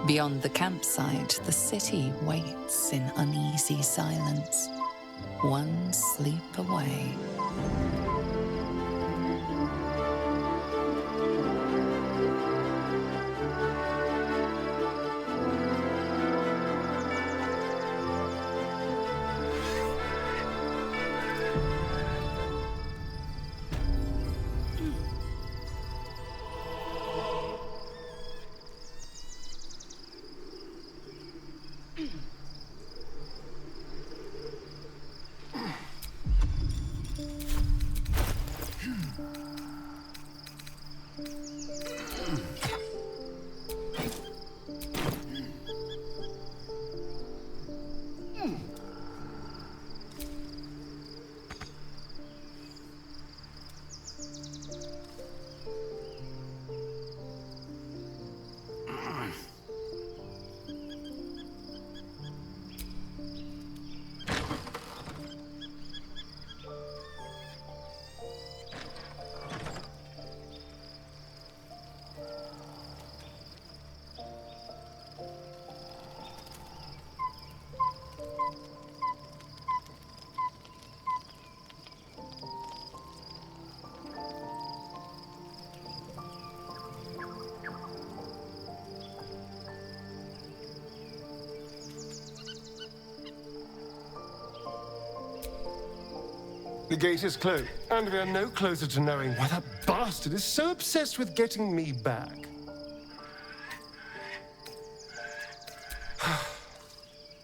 Beyond the campsite, the city waits in uneasy silence, one sleep away. The gate is closed, and we are no closer to knowing why that bastard is so obsessed with getting me back.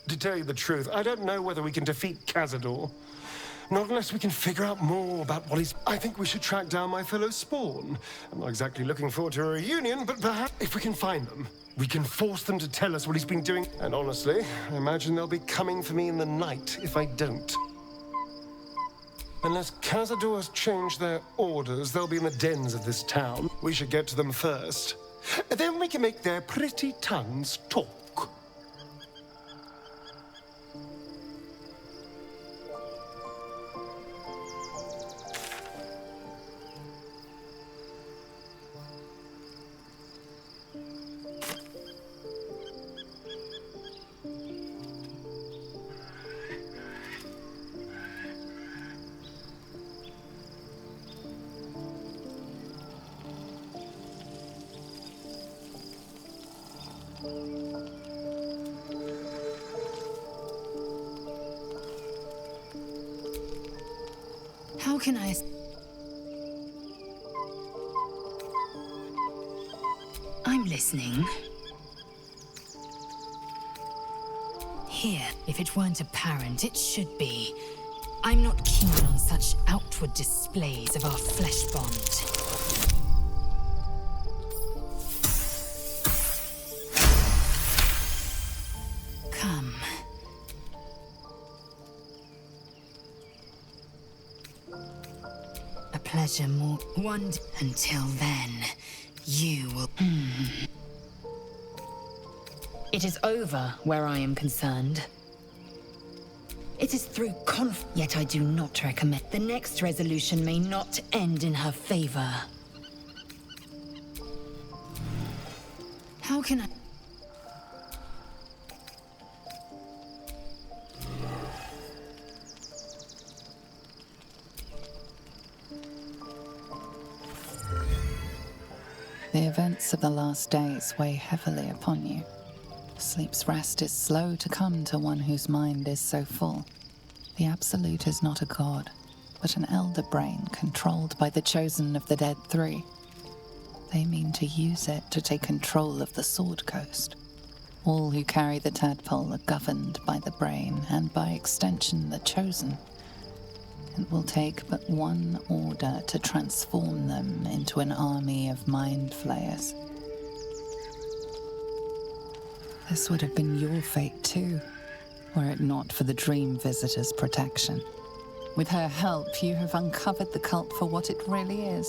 To tell you the truth, I don't know whether we can defeat Cazador. Not unless we can figure out more about what he's... I think we should track down my fellow Spawn. I'm not exactly looking forward to a reunion, but perhaps if we can find them, we can force them to tell us what he's been doing. And honestly, I imagine they'll be coming for me in the night if I don't. Unless Cazador has changed their orders, they'll be in the dens of this town. We should get to them first. Then we can make their pretty tongues talk. How can I... I'm listening. Here, if it weren't apparent, it should be. I'm not keen on such outward displays of our flesh bond. Come. A pleasure more... Until then, you will... It is over where I am concerned. It is through yet I do not recommend. The next resolution may not end in her favor. How can I... The events of the last days weigh heavily upon you. Sleep's rest is slow to come to one whose mind is so full. The Absolute is not a god, but an elder brain controlled by the Chosen of the Dead Three. They mean to use it to take control of the Sword Coast. All who carry the tadpole are governed by the brain, and by extension the Chosen. It will take but one order to transform them into an army of mind flayers. This would have been your fate too, were it not for the Dream Visitor's protection. With her help, you have uncovered the cult for what it really is.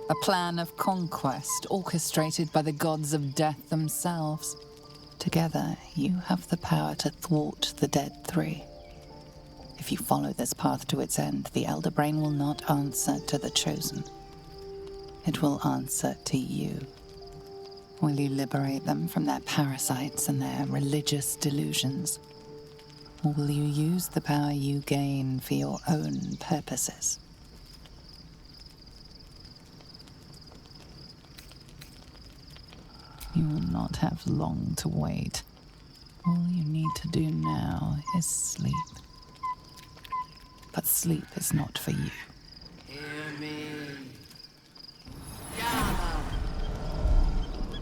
A plan of conquest orchestrated by the gods of death themselves. Together, you have the power to thwart the Dead Three. If you follow this path to its end, the Elder Brain will not answer to the Chosen. It will answer to you. Will you liberate them from their parasites and their religious delusions? Or will you use the power you gain for your own purposes? You will not have long to wait. All you need to do now is sleep. But sleep is not for you. Hear me. Gather.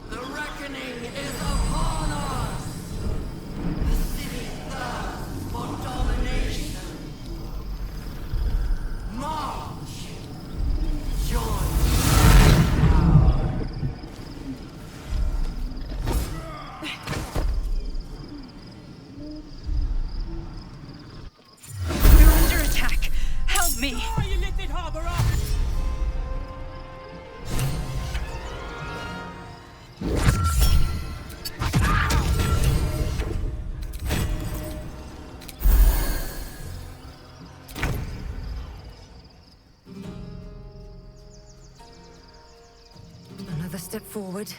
The reckoning is upon us. The city thirsts for domination. March. Join. Me. Another step forward.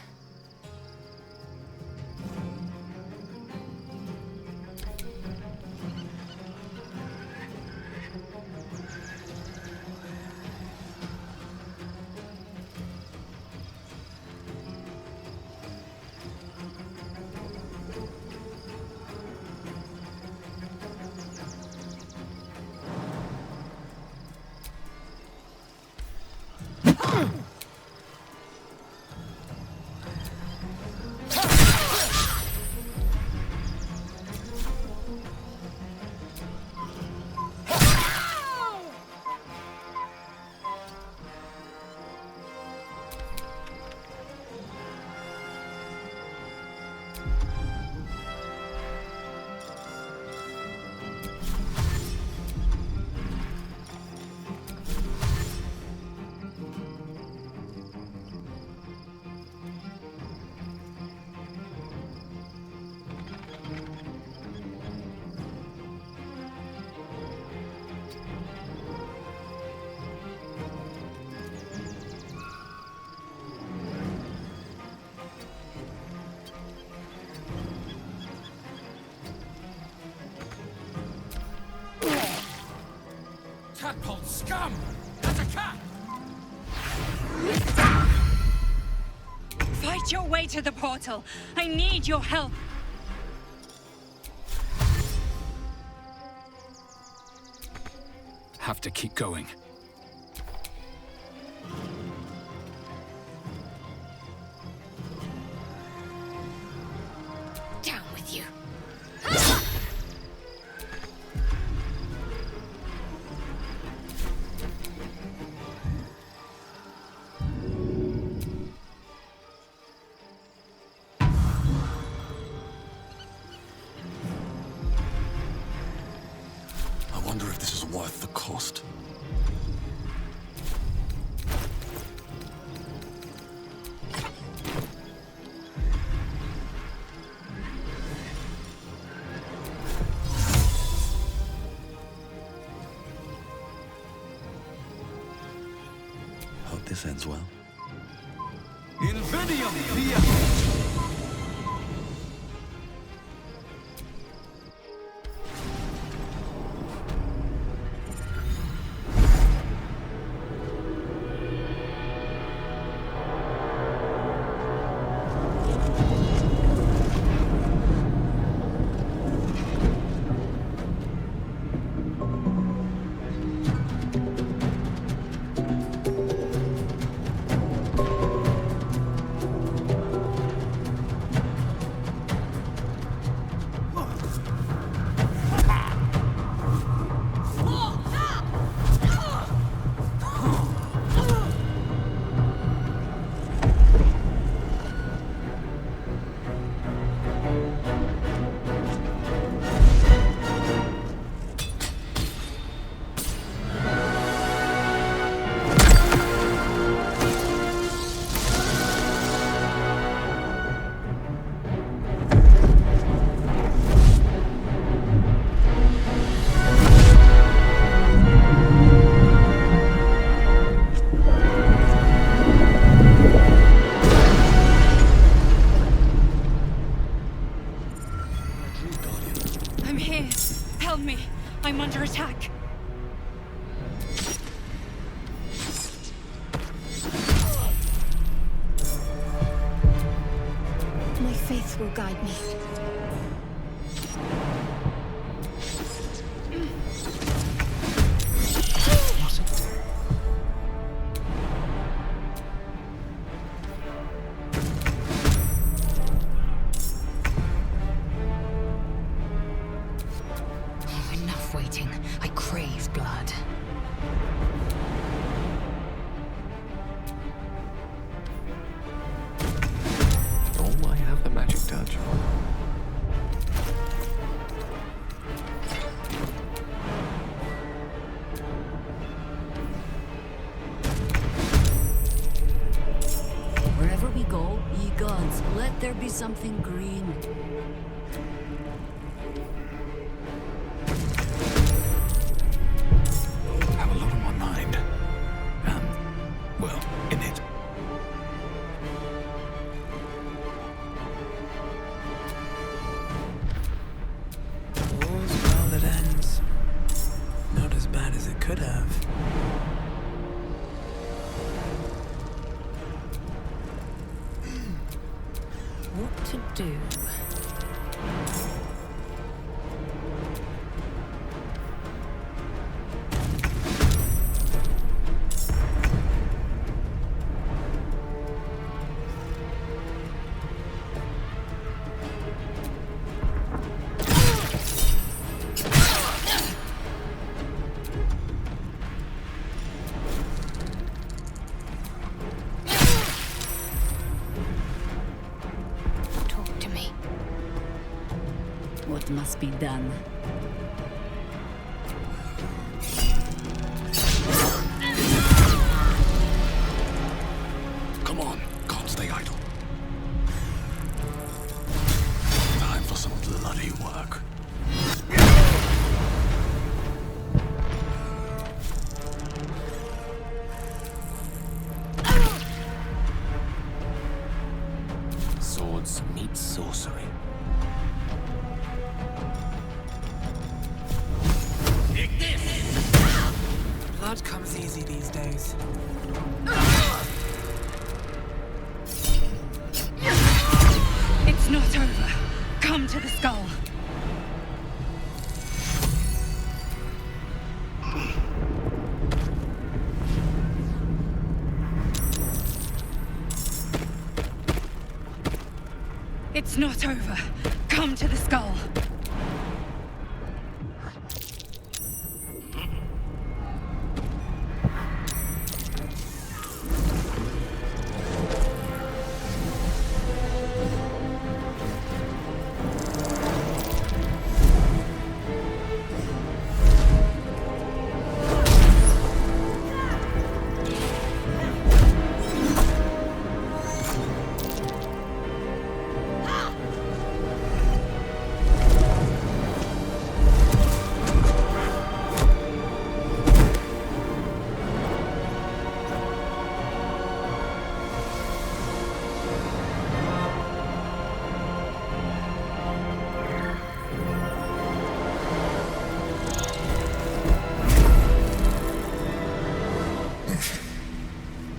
tadpole scum! That's a cat! Fight your way to the portal. I need your help. Have to keep going. Down with you. I wonder if this is worth the cost. Hope this ends well. Invidium Via! I'm here. Help me. I'm under attack. My faith will guide me. Enough waiting. I crave blood. Oh, I have the magic touch. Wherever we go, ye gods, let there be something green. I have a lot on my mind. Well, in it. All's well that ends. Not as bad as it could have. What to do? Talk to me. What must be done? Come on, can't stay idle. Time for some bloody work. Swords meet sorcery. Blood comes easy these days. It's not over. Come to the skull. It's not over. Come to the skull.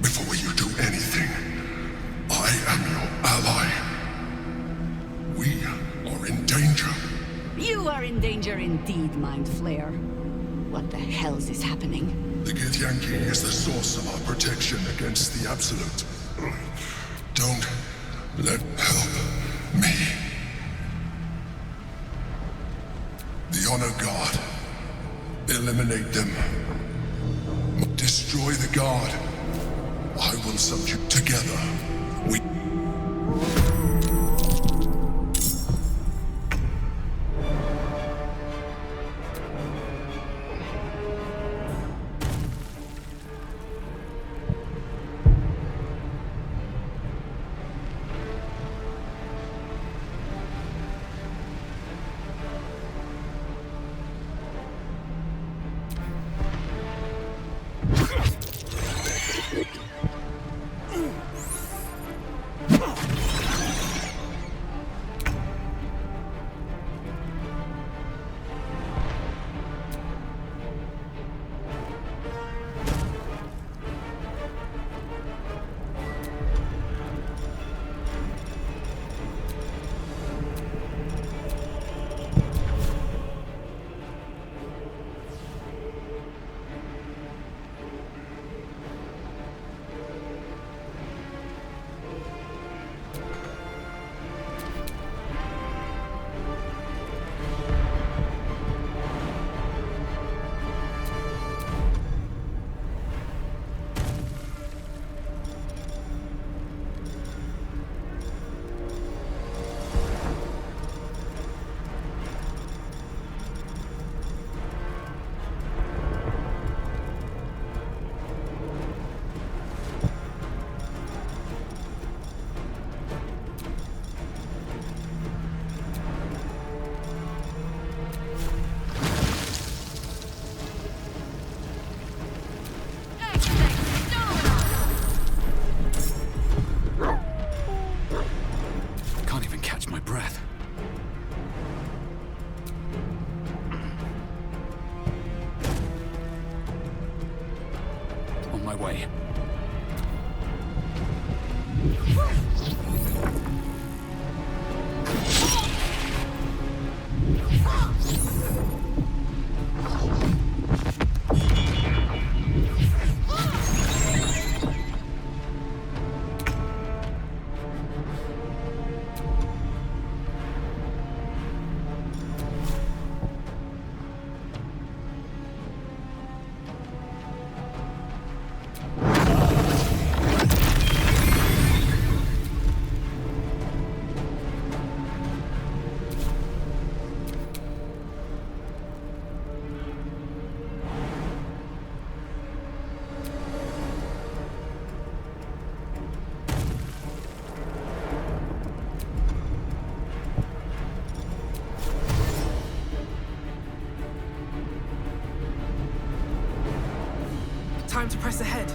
Before you do anything, I am your ally. We are in danger. You are in danger indeed, Mind Flayer. What the hell's is happening? The Githyanki is the source of our protection against the Absolute. Don't let help me. The Honor Guard. Eliminate them. Destroy the Guard. I will subdue. Together, we... Time to press ahead.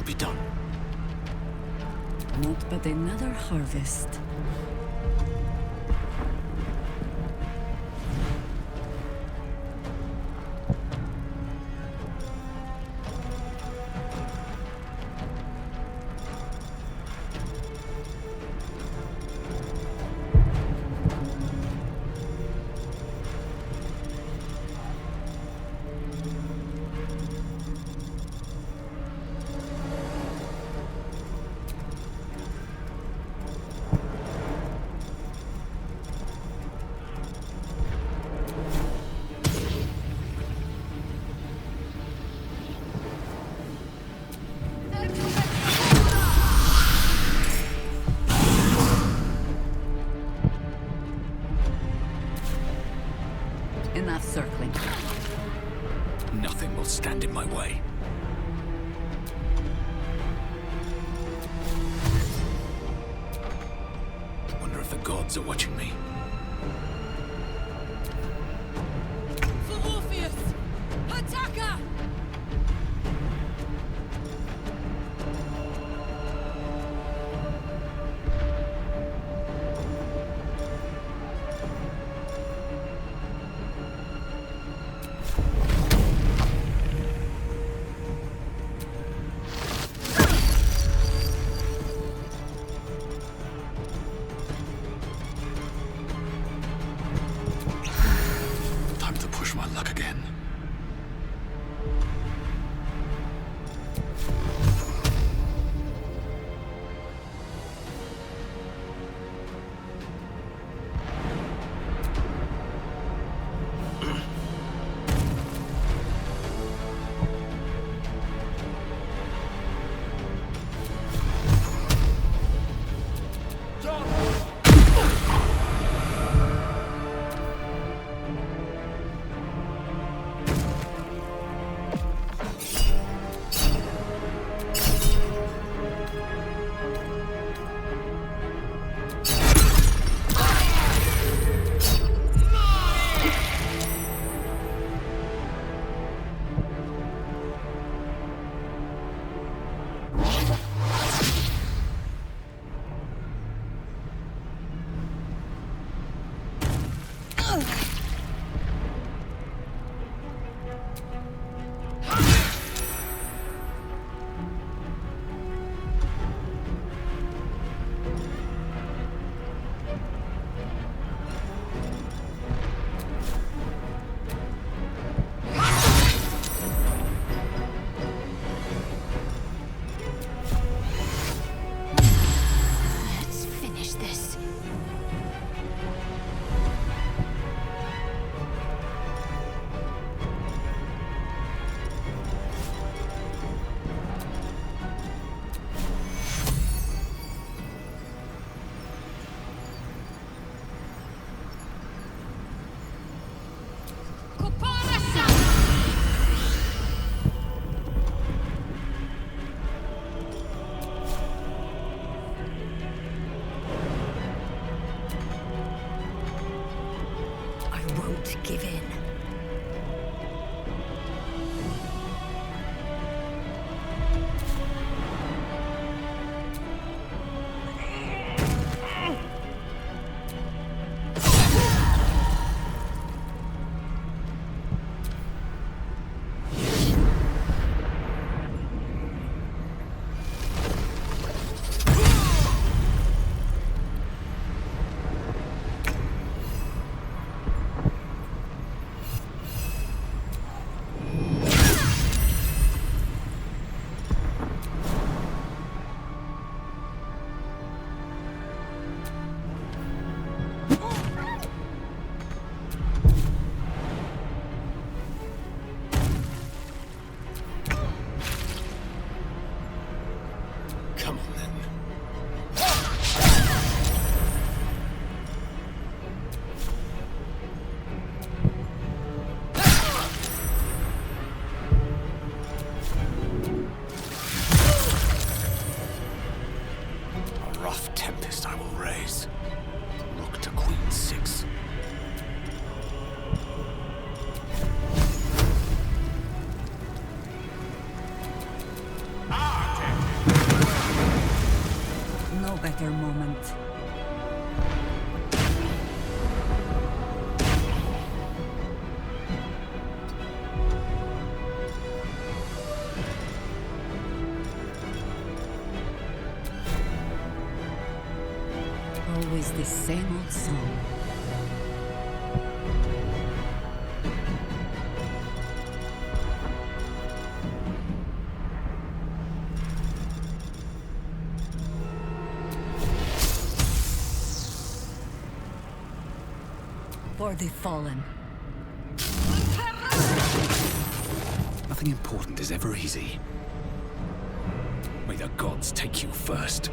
be done. Not but another harvest. Enough circling. Nothing will stand in my way. Wonder if the gods are watching me. For Orpheus! Attacker! Time to push my luck again. Let's finish this. I won't give in. same old song. For the fallen. Nothing important is ever easy. May the gods take you first.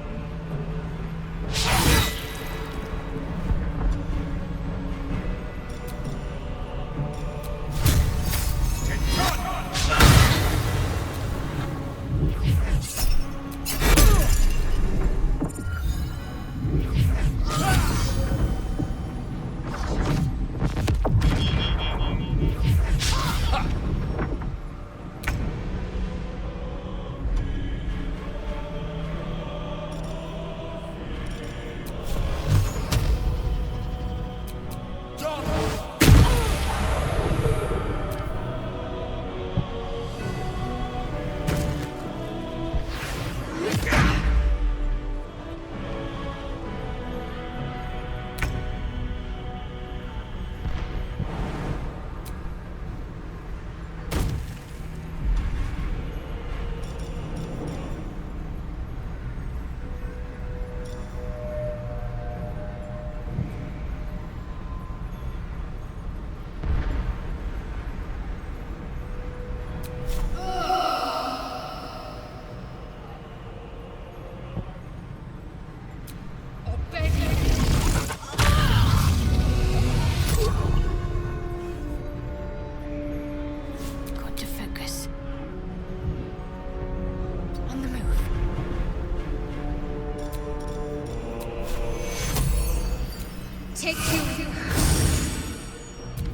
Take you.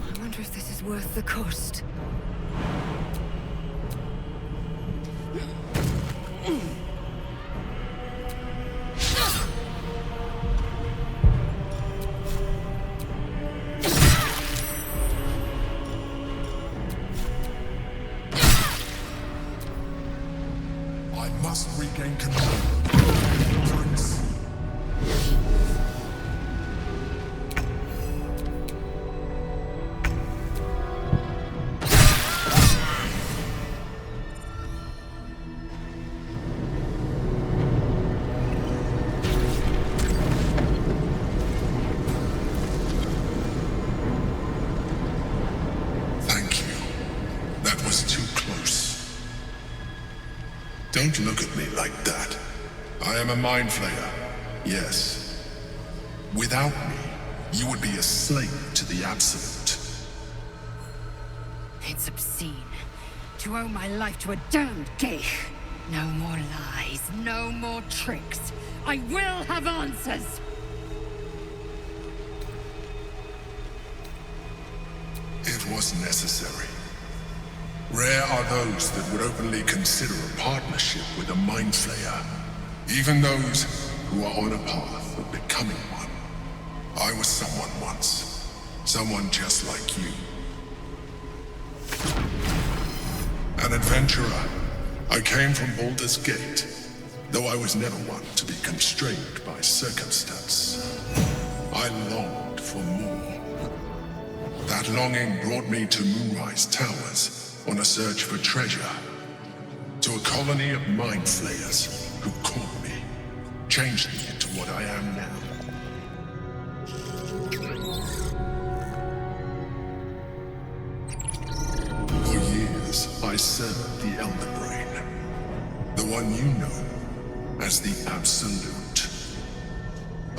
I wonder if this is worth the cost. I must regain control. Prince. Don't look at me like that. I am a mind flayer, yes. Without me, you would be a slave to the Absolute. It's obscene to owe my life to a damned geich. No more lies, no more tricks. I will have answers! It was necessary. Rare are those that would openly consider a partnership with a mind flayer. Even those who are on a path of becoming one. I was someone once. Someone just like you. An adventurer. I came from Baldur's Gate, though I was never one to be constrained by circumstance. I longed for more. That longing brought me to Moonrise Towers, on a search for treasure. To a colony of mind flayers who caught me, changed me into what I am now. For years, I served the Elder Brain, the one you know as the Absolute.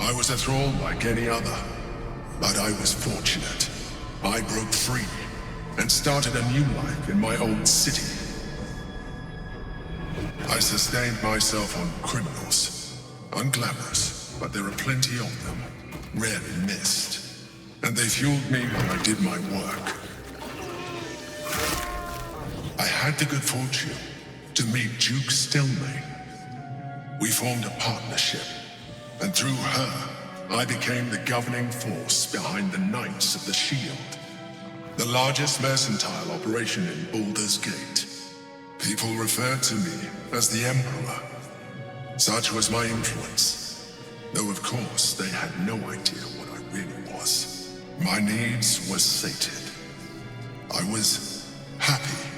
I was a thrall like any other, but I was fortunate. I broke free and started a new life in my old city. I sustained myself on criminals. Unglamorous, but there are plenty of them, rarely missed. And they fueled me while I did my work. I had the good fortune to meet Duke Stelmane. We formed a partnership, and through her, I became the governing force behind the Knights of the Shield. The largest mercantile operation in Baldur's Gate. People referred to me as the Emperor. Such was my influence. Though of course they had no idea what I really was. My needs were sated. I was happy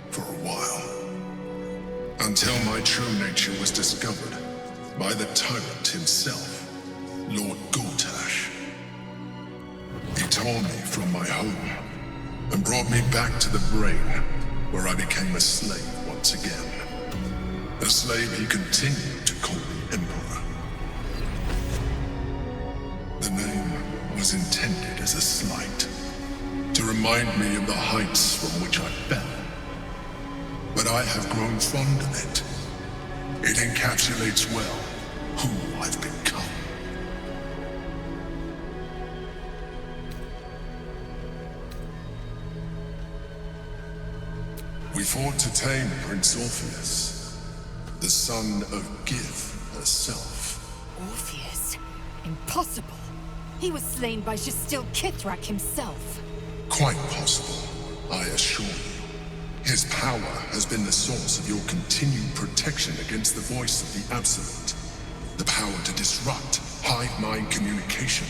for a while. Until my true nature was discovered by the tyrant himself, Lord Gortash. He tore me from my home and brought me back to the brain, where I became a slave once again. A slave he continued to call the Emperor. The name was intended as a slight, to remind me of the heights from which I fell. But I have grown fond of it. It encapsulates well who I've become. We fought to tame Prince Orpheus, the son of Gith herself. Orpheus? Impossible. He was slain by Justil Kithrak himself. Quite possible, I assure you. His power has been the source of your continued protection against the voice of the Absolute. The power to disrupt hive-mind communication.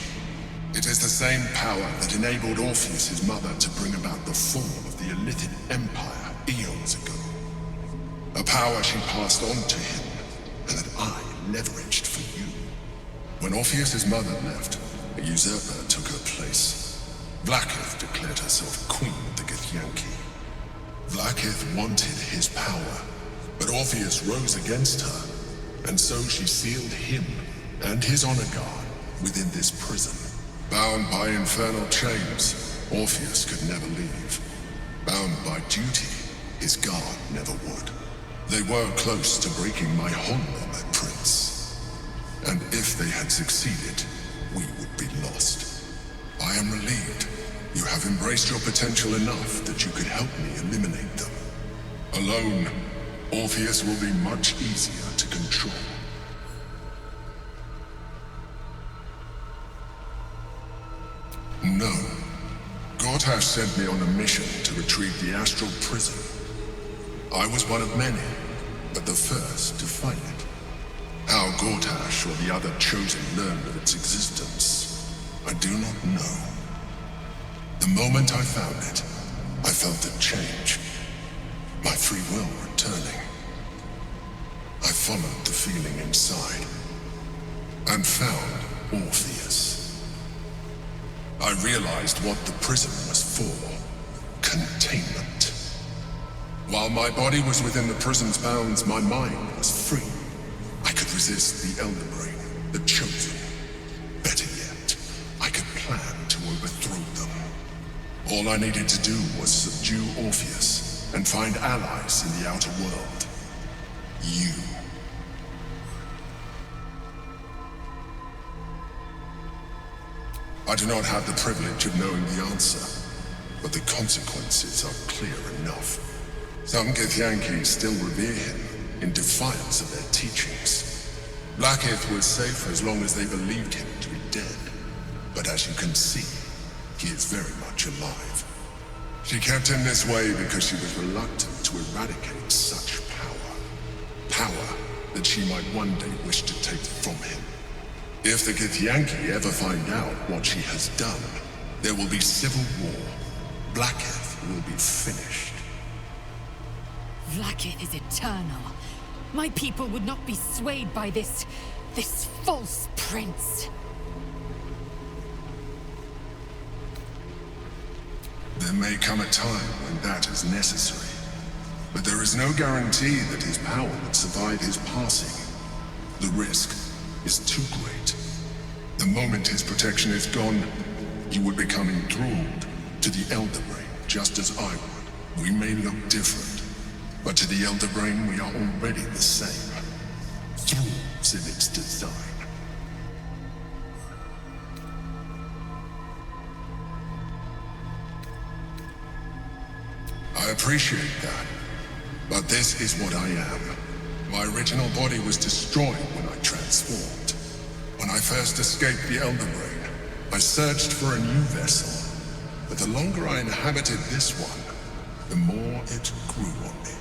It is the same power that enabled Orpheus's mother to bring about the fall of the Illithid Empire eons ago. A power she passed on to him, and that I leveraged for you. When Orpheus's mother left, a usurper took her place. Vlaakith declared herself queen of the Githyanki. Vlaakith wanted his power, but Orpheus rose against her, and so she sealed him and his honor guard within this prison. Bound by infernal chains, Orpheus could never leave. Bound by duty, his guard never would. They were close to breaking my honor, my prince. And if they had succeeded, we would be lost. I am relieved. You have embraced your potential enough that you could help me eliminate them. Alone, Orpheus will be much easier to control. No. Gortash sent me on a mission to retrieve the astral prison. I was one of many, but the first to find it. How Gortash or the other chosen learned of its existence, I do not know. The moment I found it, I felt a change. My free will returning. I followed the feeling inside, and found Orpheus. I realized what the prison was for. Containment. While my body was within the prison's bounds, my mind was free. I could resist the Elder Brain, the Chosen. Better yet, I could plan to overthrow them. All I needed to do was subdue Orpheus and find allies in the outer world. You. I do not have the privilege of knowing the answer, but the consequences are clear enough. Some Githyanki still revere him in defiance of their teachings. Vlaakith was safe as long as they believed him to be dead. But as you can see, he is very much alive. She kept him this way because she was reluctant to eradicate such power. Power that she might one day wish to take from him. If the Githyanki ever find out what she has done, there will be civil war. Vlaakith will be finished. Vlaakith is eternal. My people would not be swayed by this false prince. There may come a time when that is necessary. But there is no guarantee that his power would survive his passing. The risk is too great. The moment his protection is gone, he would become enthralled to the Elder Brain, just as I would. We may look different, but to the Elder Brain we are already the same. Flaws in its design. I appreciate that, but this is what I am. My original body was destroyed when I transformed. When I first escaped the Elder Brain, I searched for a new vessel. But the longer I inhabited this one, the more it grew on me.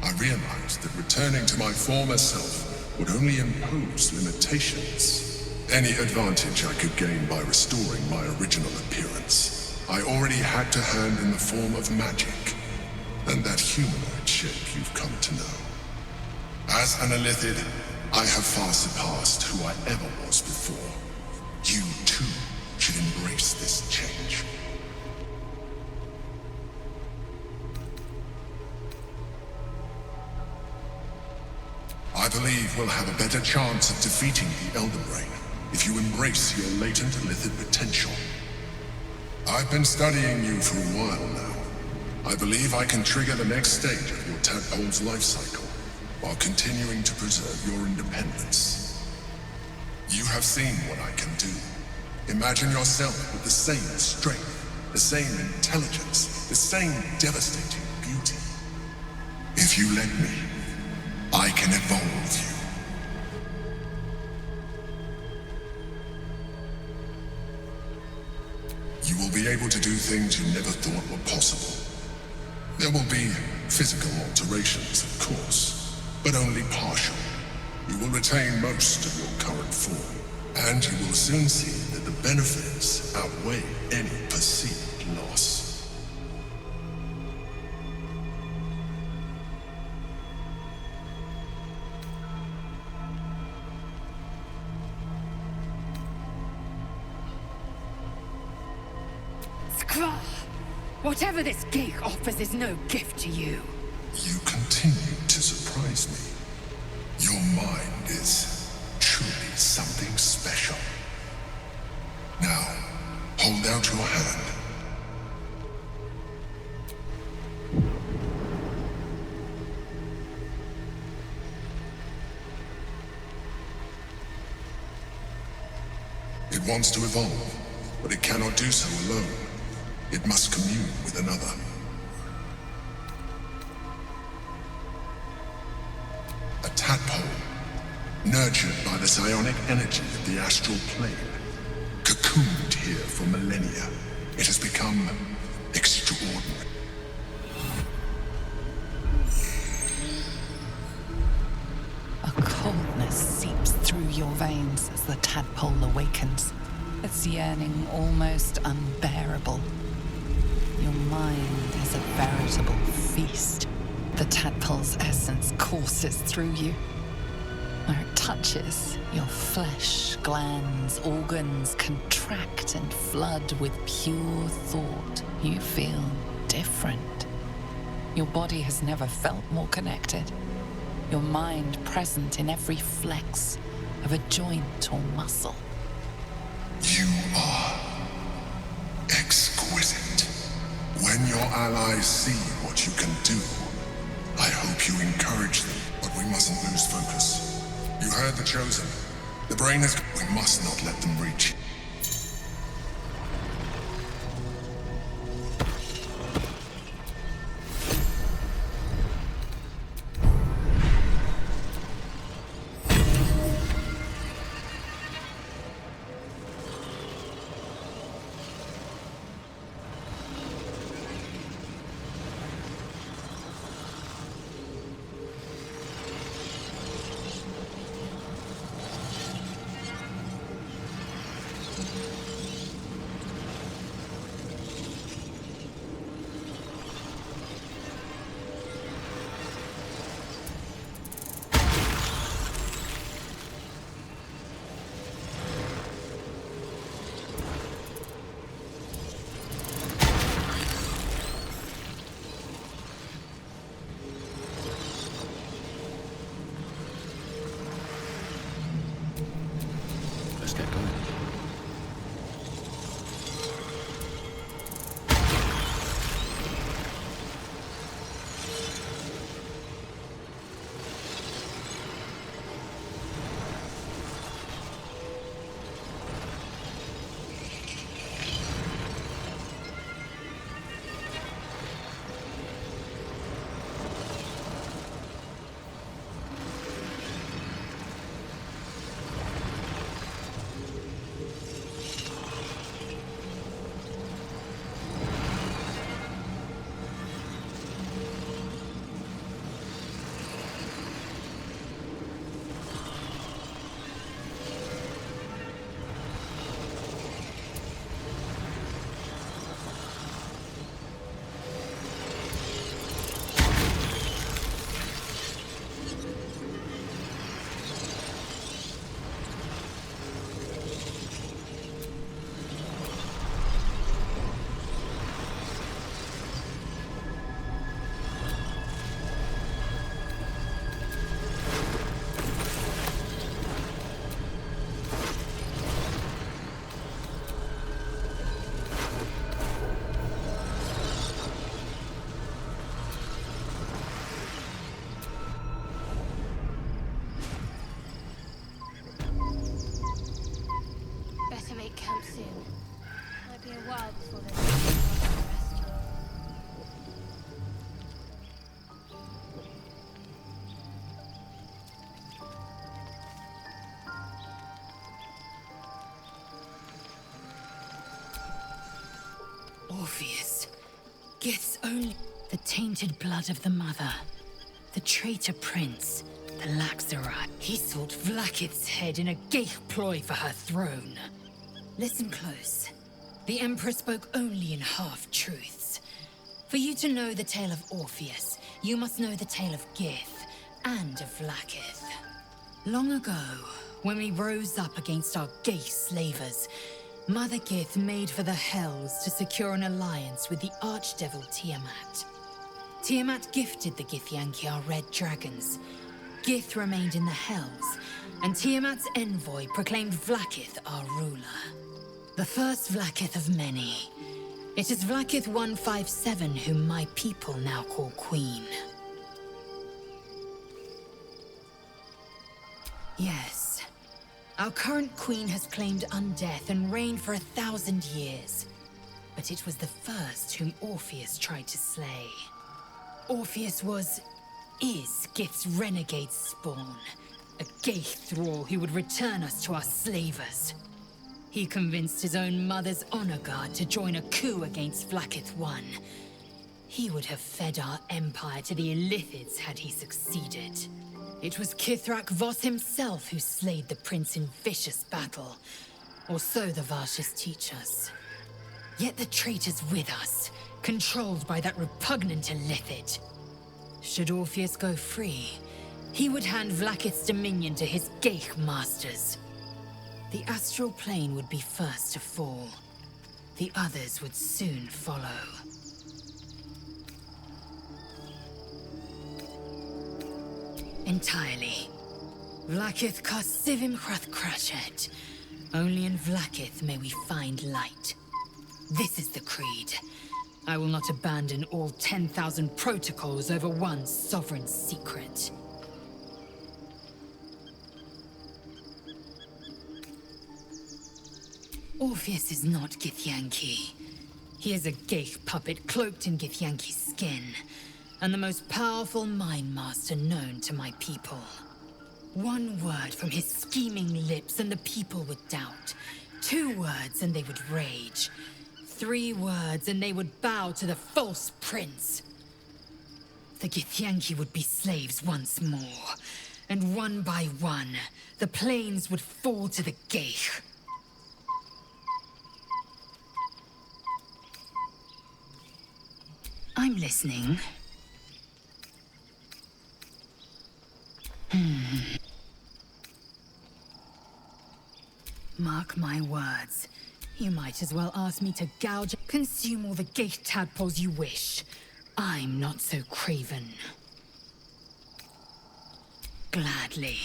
I realized that returning to my former self would only impose limitations. Any advantage I could gain by restoring my original appearance, I already had to hand in the form of magic, and that humanoid shape you've come to know. As an Illithid, I have far surpassed who I ever was before. You, too, should embrace this change. I believe we'll have a better chance of defeating the Elder Brain if you embrace your latent Illithid potential. I've been studying you for a while now. I believe I can trigger the next stage of your tadpole's life cycle, while continuing to preserve your independence. You have seen what I can do. Imagine yourself with the same strength, the same intelligence, the same devastating beauty. If you let me, I can evolve you. You will be able to do things you never thought were possible. There will be physical alterations, of course, but only partial. You will retain most of your current form, and you will soon see that the benefits outweigh any perceived loss. Whatever this gig offers is no gift to you. You continue to surprise me. Your mind is truly something special. Now, hold out your hand. It wants to evolve, but it cannot do so alone. It must commune with another. A tadpole, nurtured by the psionic energy of the astral plane, cocooned here for millennia. It has become extraordinary. A coldness seeps through your veins as the tadpole awakens, its yearning almost unbearable. Your mind is a veritable feast. The tadpole's essence courses through you. Where it touches, your flesh, glands, organs contract and flood with pure thought. You feel different. Your body has never felt more connected. Your mind present in every flex of a joint or muscle. You are exquisite. When your allies see what you can do, I hope you encourage them, but we mustn't lose focus. You heard the Chosen. The brain is... We must not let them reach. Orpheus. Gith's only... The tainted blood of the mother. The traitor prince. The Laxarai. He sought Vlakith's head in a Geich ploy for her throne. Listen close. The Emperor spoke only in half-truths. For you to know the tale of Orpheus, you must know the tale of Gith and of Vlakith. Long ago, when we rose up against our Geich slavers, Mother Gith made for the Hells to secure an alliance with the archdevil Tiamat. Tiamat gifted the Githyanki our red dragons. Gith remained in the Hells, and Tiamat's envoy proclaimed Vlakith our ruler. The first Vlakith of many. It is Vlakith 157 whom my people now call Queen. Yes. Our current queen has claimed undeath and reigned for 1,000 years. But it was the first whom Orpheus tried to slay. Orpheus is Gith's renegade spawn. A Geich thrall who would return us to our slavers. He convinced his own mother's honor guard to join a coup against Vlakith I. He would have fed our empire to the Illithids had he succeeded. It was Kithrak Voss himself who slayed the prince in vicious battle. Or so the Varshas teach us. Yet the traitor's with us, controlled by that repugnant Illithid. Should Orpheus go free, he would hand Vlakith's dominion to his Geich masters. The astral plane would be first to fall. The others would soon follow. Entirely. Vlakith Karsivim Krashet. Only in Vlakith may we find light. This is the creed. I will not abandon all 10,000 protocols over one sovereign secret. Orpheus is not Githyanki. He is a Geich puppet cloaked in Githyanki's skin, and the most powerful mind master known to my people. One word from his scheming lips and the people would doubt. 2 words and they would rage. 3 words and they would bow to the false prince. The Githyanki would be slaves once more, and one by one, the plains would fall to the Geich. I'm listening. Mark my words. You might as well ask me to gouge, consume all the Geich tadpoles you wish. I'm not so craven. Gladly.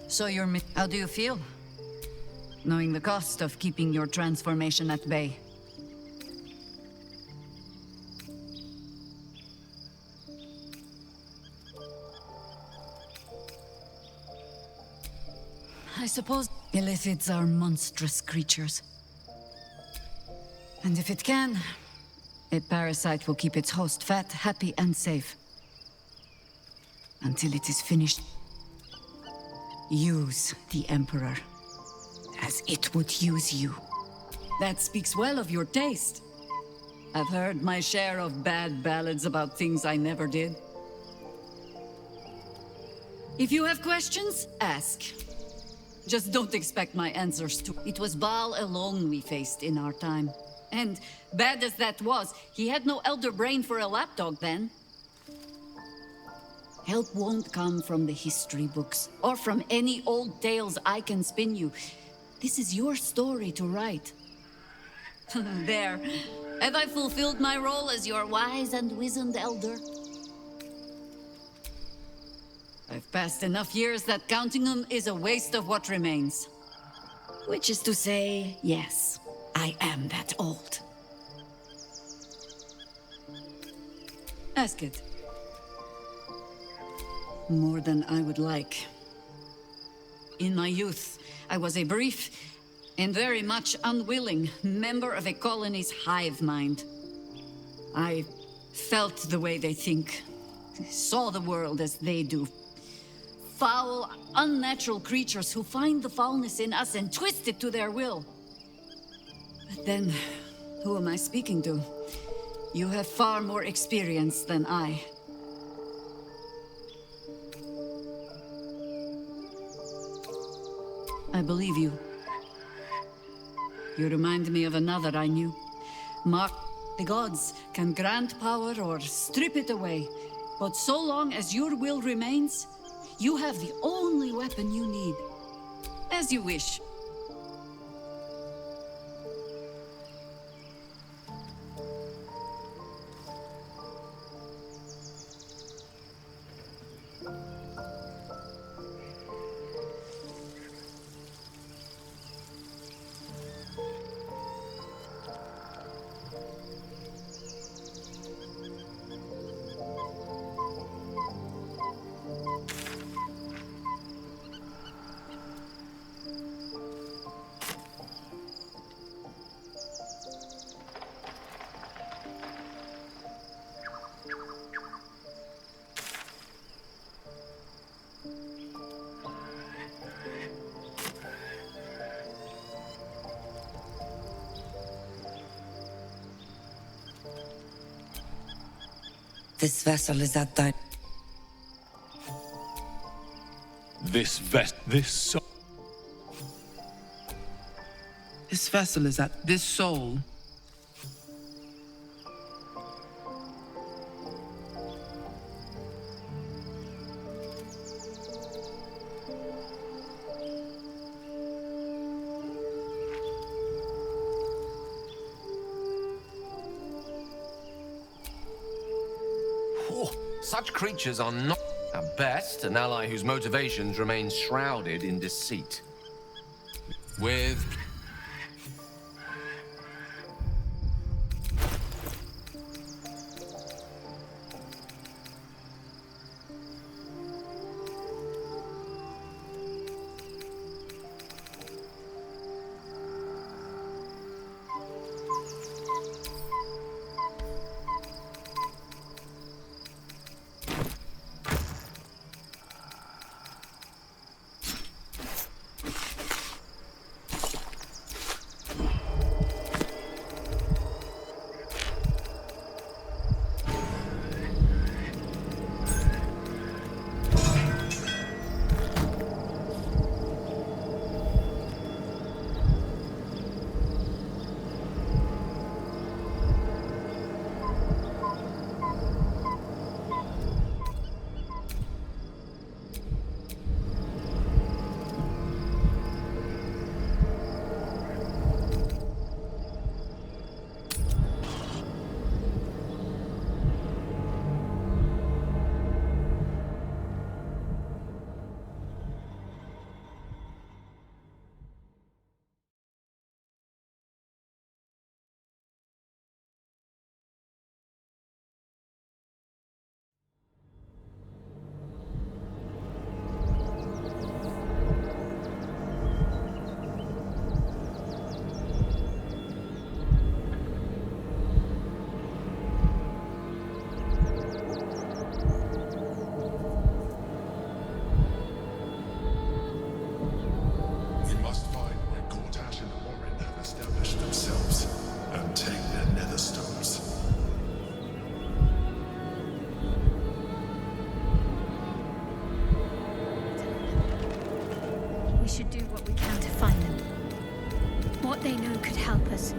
So how do you feel? Knowing the cost of keeping your transformation at bay. I suppose Illithids are monstrous creatures. And if it can, a parasite will keep its host fat, happy, and safe. Until it is finished. Use the Emperor as it would use you. That speaks well of your taste. I've heard my share of bad ballads about things I never did. If you have questions, ask. Just don't expect my answers to. It was Baal alone we faced in our time. And, bad as that was, he had no elder brain for a lapdog then. Help won't come from the history books, or from any old tales I can spin you. This is your story to write. There. Have I fulfilled my role as your wise and wizened elder? I've passed enough years that counting them is a waste of what remains. Which is to say, yes, I am that old. Ask it. More than I would like. In my youth, I was a brief and very much unwilling member of a colony's hive mind. I felt the way they think, saw the world as they do. Foul, unnatural creatures who find the foulness in us and twist it to their will. But then, who am I speaking to? You have far more experience than I. I believe you. You remind me of another I knew. Mark, the gods can grant power or strip it away, but so long as your will remains, you have the only weapon you need. As you wish. This vessel is at thy... This vessel is at this soul. Such creatures are not, at best, an ally whose motivations remain shrouded in deceit. With... they know could help us.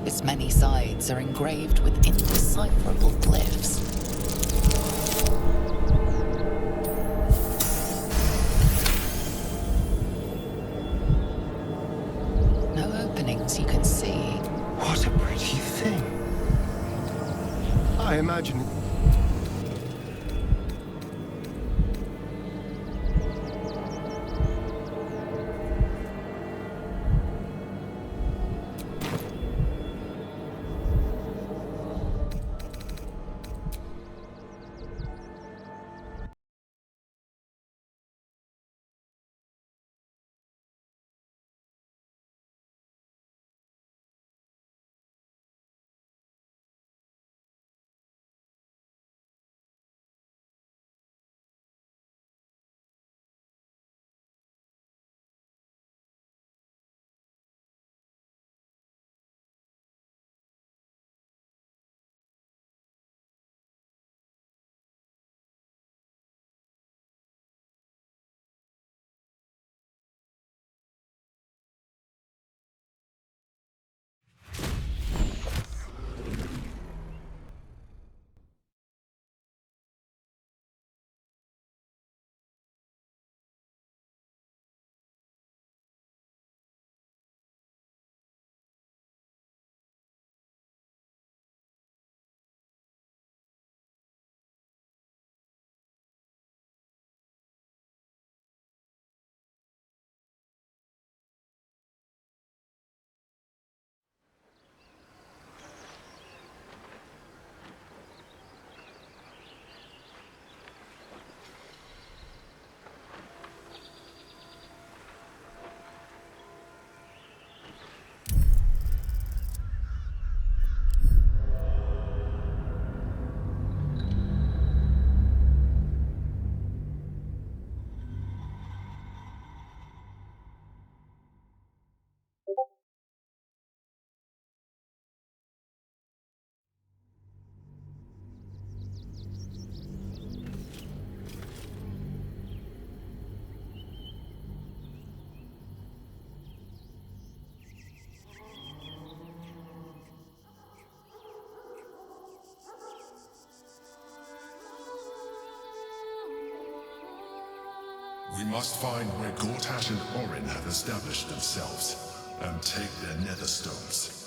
Its many sides are engraved with indecipherable glyphs. No openings you can see. What a pretty thing. I imagine... We must find where Gortash and Orin have established themselves, and take their nether stones.